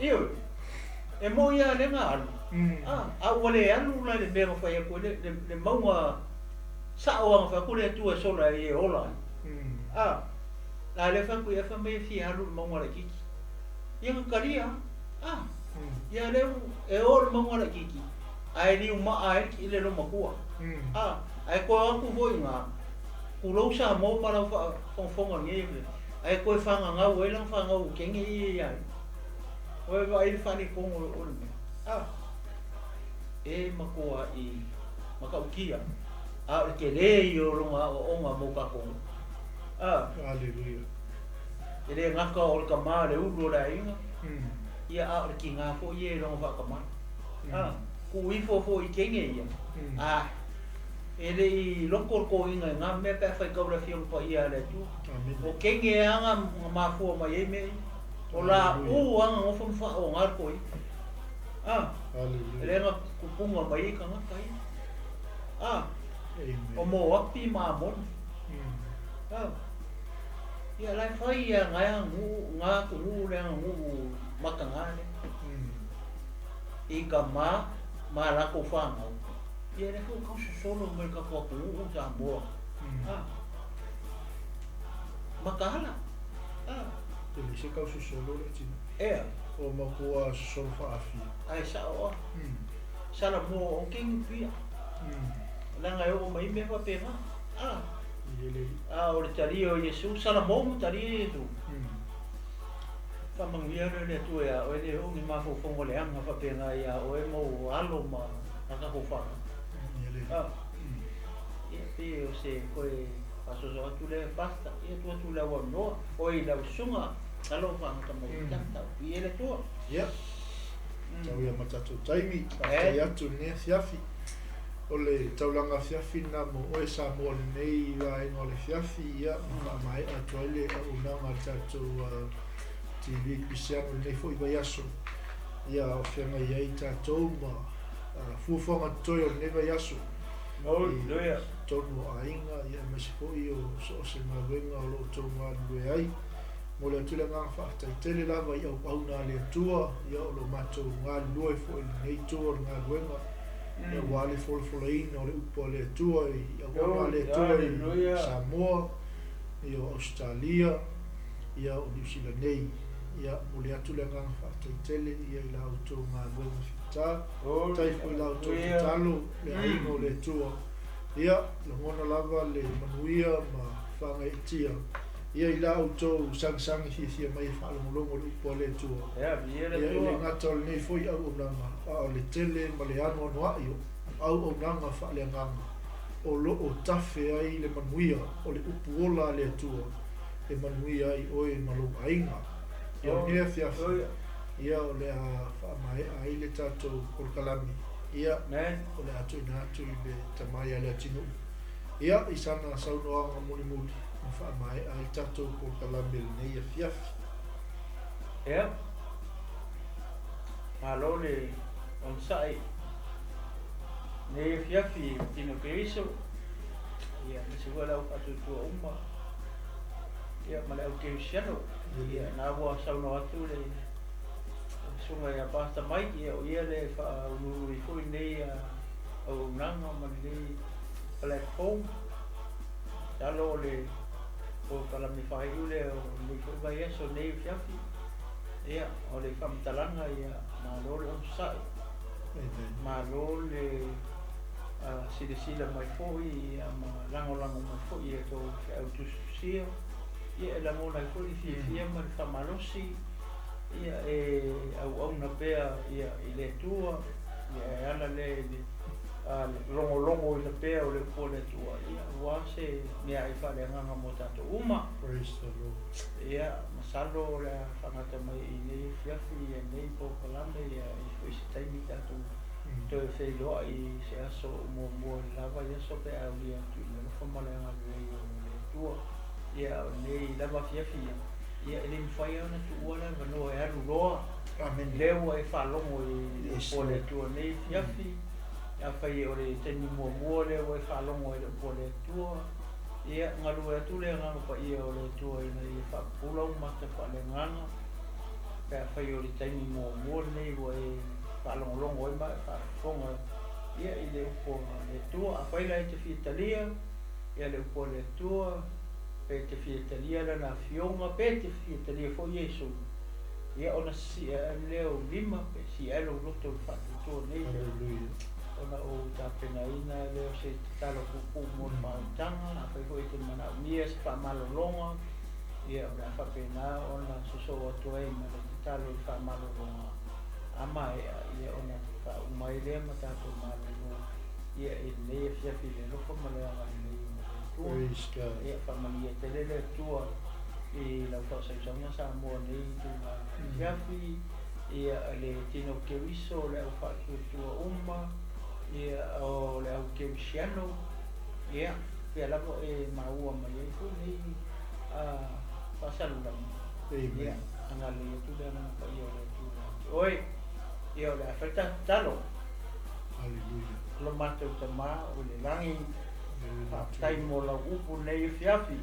Io. E mo ia le nga alu. Wale alu la le mea fa ko le maua sa o fa ko le tu e sola e ola. La le fa ko e fa me fi alu maua la kiki. Ia karia. Ia le e o maua la kiki. Ai ni uma ai ki le lo makua. Ai ko aku voi nga. Ku lo sa mo para fa fonga nge. Ai ko fa nga o elang fa nga o kenge ia. O vai fa ni ko o e makua i makaukia ke le i o ronga o onga mo ka ko Hallelujah. ele ngaka o ka ma le ulo la inga ia ki nga fo ie ronga fa ka ma ku i fo i kenge ia ele i loko ko inga nga me pe fa ka ora fi pa ia le tu o kenge anga ma fo ma ye me o la anga o fa o ngar ko Hallelujah. Ele nga kupunga mai ka nga kai. Amen. O mo api ma mon. Ia lai fai ia nga ku le ngu makanga le. I ka ma la ko fa nga. Ia le ko solo me ka ko ku sa mo. Makala. Ele se causa solo le tino. O makua solo fa afi. Ai sa o. Sala mo o king pia. La nga o mai me fa pena. O le tario Yesu sala mo tario tu. Fa mangia le tu ya o le o ni ma fo fo le anga fa pena ya o e mo alo ma ka ko fa. E o se ko e paso so tu le basta e tu la wa no o i la sunga alo fa ka mo tanta i ele tu. Tau ia matatu taimi, ai atu ne AFIAFI. o le taulaga fiafi na mo oe sa mo nei vaega o le fiafi ia faamae atu ai le aunaga tatou TV Cristiano lenei foʻi vai aso ia o feagai ai tatou ma fuafuaga toe o lenei vai aso tonu o aiga ia maisi foʻi o so o se maluega o loo tougalue ai mo le atu le agaga faataitele lava i auauna a le atua ia o loo matou galulue foʻi lenei tua o le galuega ia ua le folofoloina o le upu o le atua i auauna a le atua i Samoa i o Australia ia o New Zealand nei ia mo le atu le agaga faataitele ia i lautou galuega fitā tai foʻi lautou tatalo le aiga o le atua ia lagona lava le manuia ma fagaitia ia i lautou sagisagi fiafia mai e faalogologo o le upu o le atua ia i le gata o lenei foʻi auaunaga o le tele ma le anoanoaʻi o auaunaga faaleagaga o loo tafe ai le manuia o le upu ola a le atua e manuia ai oe ma lou aiga ia o lea fiafi ia o le faamaeʻa ai le tatou polokalami ia o le atuina atu i le tamai a le atinuu ia i sana saunoaga mulimuli ma faamaeʻa ai tatou polokalami lenei afiafi ia malo le on saʻi nei afiafi tino keiso ia le seua lau faatutua uma ia ma le au keisiano ia na ua sauno atu le sunga ia pasta mai ia o ia le faaulului foʻi nei auaunaga ma lenei platform talo le polokalami faaiʻu le nei foʻi vai aso nei afiafi ia o le faamatalaga ia malo le onosaʻi malo le silasila mai foʻi ia ma lagolago mai foʻi e tou feʻautususia ia e lagona ai foʻi fiafia ma le faamalosi ia e auauna pea ia i le atua ia e ala le logologo i la pea o le upu o le atua ia ua se mea ai faaleagaga mo tatou uma ia masalo le fagata mai i nei fiafi ia nei polokalame ia i foʻi se taimi tatou toe feiloa i se aso muamua i lava i aso pe aulia atu i le lofa ma le agaluei o le atua ia o nei lava fiafi ia e le mafai ona tuua le manoa e alu loa le ua e faalogo i upu o le atua nei fiafi afai o le teni muamua le ua e faalogo i le upu o le atua ia galue atu le agaga paia o le atua ina ia faapupula uma te faaleagaga pe afai o le taimi muamua lenei ua e faalogologo ai ma e faafofoga ia i le upu o le atua afai la e te fiatalia ia le upu o le atua pe te fiatalia lana afioga pe te fiatalia foʻi iesu ia ona sia leo lima pe sia lo loto le faatutua nei ona o tapenaina leo se tatalo pupu mo le mautaga afai foʻi te manaʻumia se faamalologa ia ona faapena ona sosou atu ai ma le tatalo i faamalologa ama ia ona faauma ai lea ma tatou malolo ia i lenei afiafi le lofa ma le agalelei ia faamalia tele le atua i lau faasausauga sa moa nei afiafi ia le tino keuiso o le au faatuatua uma ia o le au keuisiano ia pea lava e maua mai ai foi nei faasalulaga ia agalei atu le agaga paia o le atua oe ia o le afaitatalo lo matou tamā o le lagi faaptai mo lau upu nei afiafi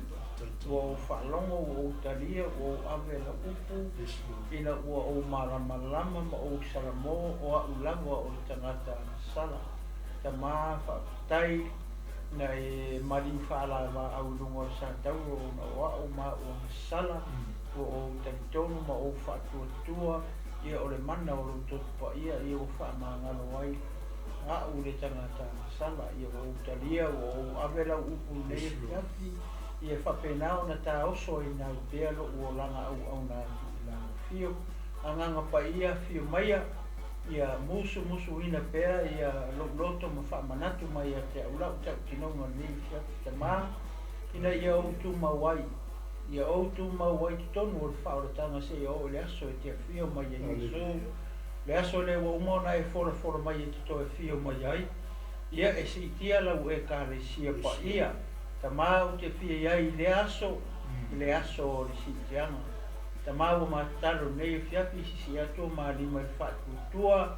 ua ou faalogo ua ou talia ua ou ave lau upu ina ua ou malamalama ma ou salamo o aʻu lava o le tagata sala tamā faaptai na e maliu faalavaauiluga o le sa tauro ona o aʻu ma ua masala ua ou talitonu ma ou faatuatua ia o le mana o lou toto paia ia ua faamagalo ai aʻu le tagata sala ia ua ou talia ua ou ave lau upu nei afiafi ia faapena ona taoso ina ai pea loʻu olaga auauna atu i lagofio agaga paia fio maia ia musuina pea ia loto ma faamanatu mai a te aulaʻu taʻutinoga nei afiafi tamā ina ia ou tumau ai ia ou tumau ai totonu o le faaoletaga seʻi o le aso e teafio mai ai iesu le aso le ua uma ona e folafola mai e totoe fio mai ai ia e si tia lau e kalesia pa ia tamau te fia iai le aso o le si tianga tamau matalo nei fiafi si atu ma lima fatu tua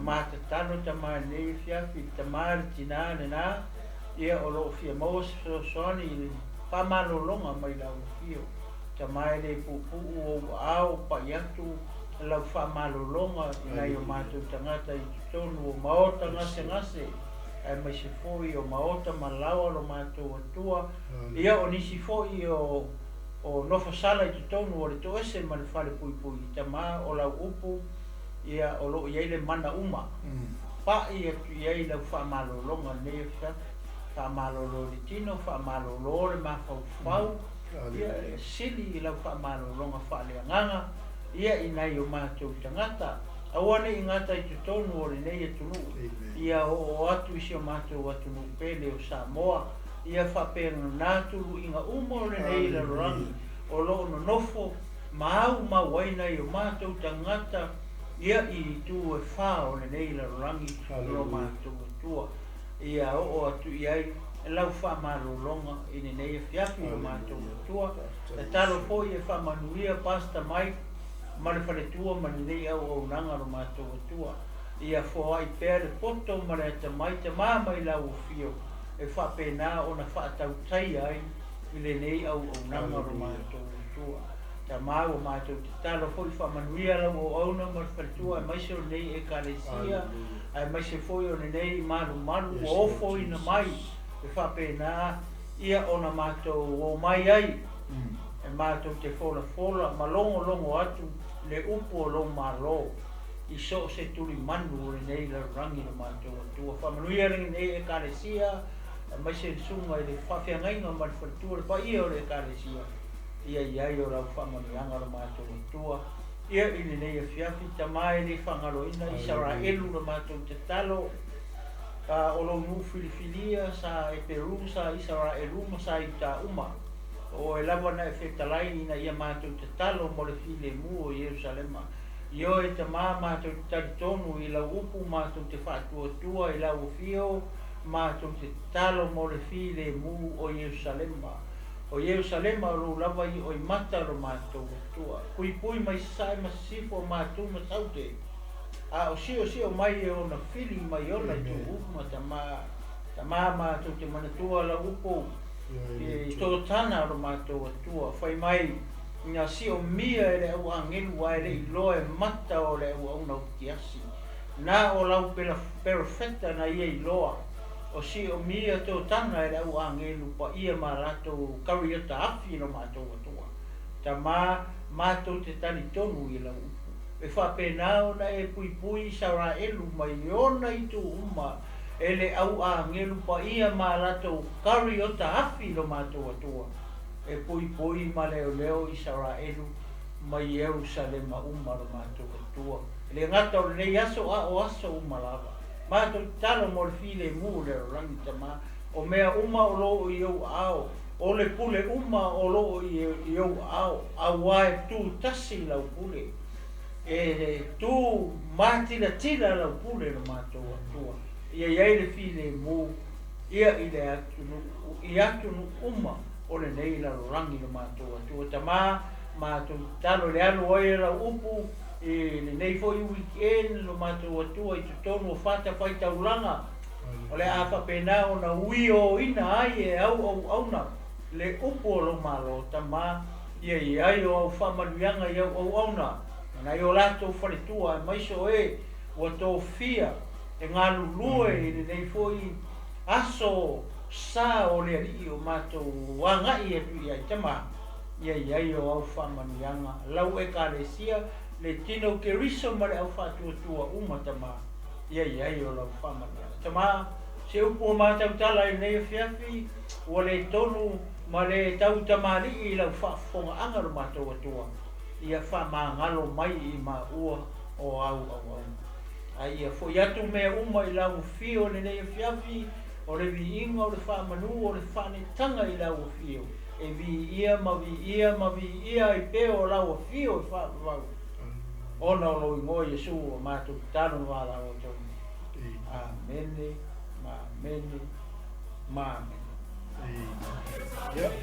matatalo tama nei fiafi tamar tinane na ia o lo fia mos soni pamalolonga mai lau fio tamai le pupu o au pa yatu lau famalolonga ina yo matu tangata i tonu o maota ngase ai mai se foi o maota malawa lo matu tua ia o nisi foi o nofo sala i tonu o le to ese mal fale pui tama o lau upu ia o lo ia le mana uma pa ia tu ia lau famalolonga ne famalolo di tino famalolo le mafau ia sili lau famalolonga fale nganga ia ina yo matu tangata awane ingata i tonu o le nei tunu ia o atu isi o matu atu no pele o Samoa ia whapena nāturu inga umo le nei la rangi o lo no nofo mau waina i o matu tangata ia i tu e wha o le nei la rangi lo matu tua ia o atu iai e lau whamarolonga i ne nei fiafi o matu tua e talo po i e whamanuia pasta mai ma le whaletua ma nei au o nanga ro mātou tua ia fo ai pere poto ma le tamai te mama i lau fio e whapena o na whaatau tai ai i le nei au o nanga ro mātou tua ta mau mātou te talo foi whamanuia lau o auna ma le whaletua e maise o nei e kalesia ai maise foi o nei maru o ofo ina mai e whapena ia o na mātou o mai ai e mātou te fola ma longo atu le upo o lo malo i so se tuli manu le nei la rangi le mātou atua whamanuia ringi nei e kalesia mai se sunga i le whawhiangainga ma le whaletua le pa ia o le kalesia ia iai o lau whamanuianga le mātou atua ia i le nei e fiafi tamai le whangaloina i Saraelu le mātou te talo o lo nu Filifilia sa e Peru sa i Saraelu ma sa i ta uma o e lava na e whetalai ina ia mātou te talo mo le file mu o Jerusalema. Io e te mātou te taritonu i lau upu mātou te whātua i lau fio mātou te talo mo le file mu o Jerusalema. O Jerusalema o lava i o i mata ro mātou tua. Kui pui mai sai masifo mātou ma saute. A o sio mai e o na fili mai o na tu upu ma ta mātou te manatua lau upu. I tō tana ro mātou atua, whai mai ngā si o mia e le au angelu ai le i loe mata o le au au nau tiasi. Nā o lau perfecta na ia i loa, o si o mia tō tana e le au angelu pa ia ma rato kariata afi no mātou atua. Ta mātou te tani tonu i lau upu. E whapena o na e pui Saraelu mai leona i tō uma, ele au angelu pa ia ma lato kari o ta afi lo mātou atua. E pui ma leo i Saraelu mai Jerusalem uma lo mātou atua. Le ngata o nei aso o aso uma lava. Mātou talo mo le file mu le rangi tama. O mea uma o lo i au ao. O le pule uma o lo i au ao. A wae tu tasi lau pule. E tu tila lau pule lo mātou atua. Ia iai le file mu, ia i le atu nu uma o le nei la rangi no mātou atua. Ta mātou talo le alo oi la upu, le nei foi weekend lo mātou atua i tutonu o whata whai taulanga. O le awhapena o na ui o ina ai e au na, le upu o lo malo. Ta ia iai o au whamanuianga i au na. Nai o lato whaletua, maiso e, ua tō fia, e ngā lulue i nei foi aso sa o le ali o mātou wangai e tui ai tama ia iai o au whamanuianga lau e kalesia le tino ke riso ma le au whātua uma tama ia iai o lau whamanuianga tama se upo mātou tala i nei fiafi o le tonu ma le tau tamari i lau whaafonga angaro mātou atua ia whamangalo mai i ma ua o au ai fo yatu me uma i lau fio le nei fiafi o le viinga o le whamanu o le whanetanga i lau fio e vi ia i peo lau fio i whawau ona o lo ingo Yesu o mātou tano wala o tonu. Amene. ma meni mame. Yep.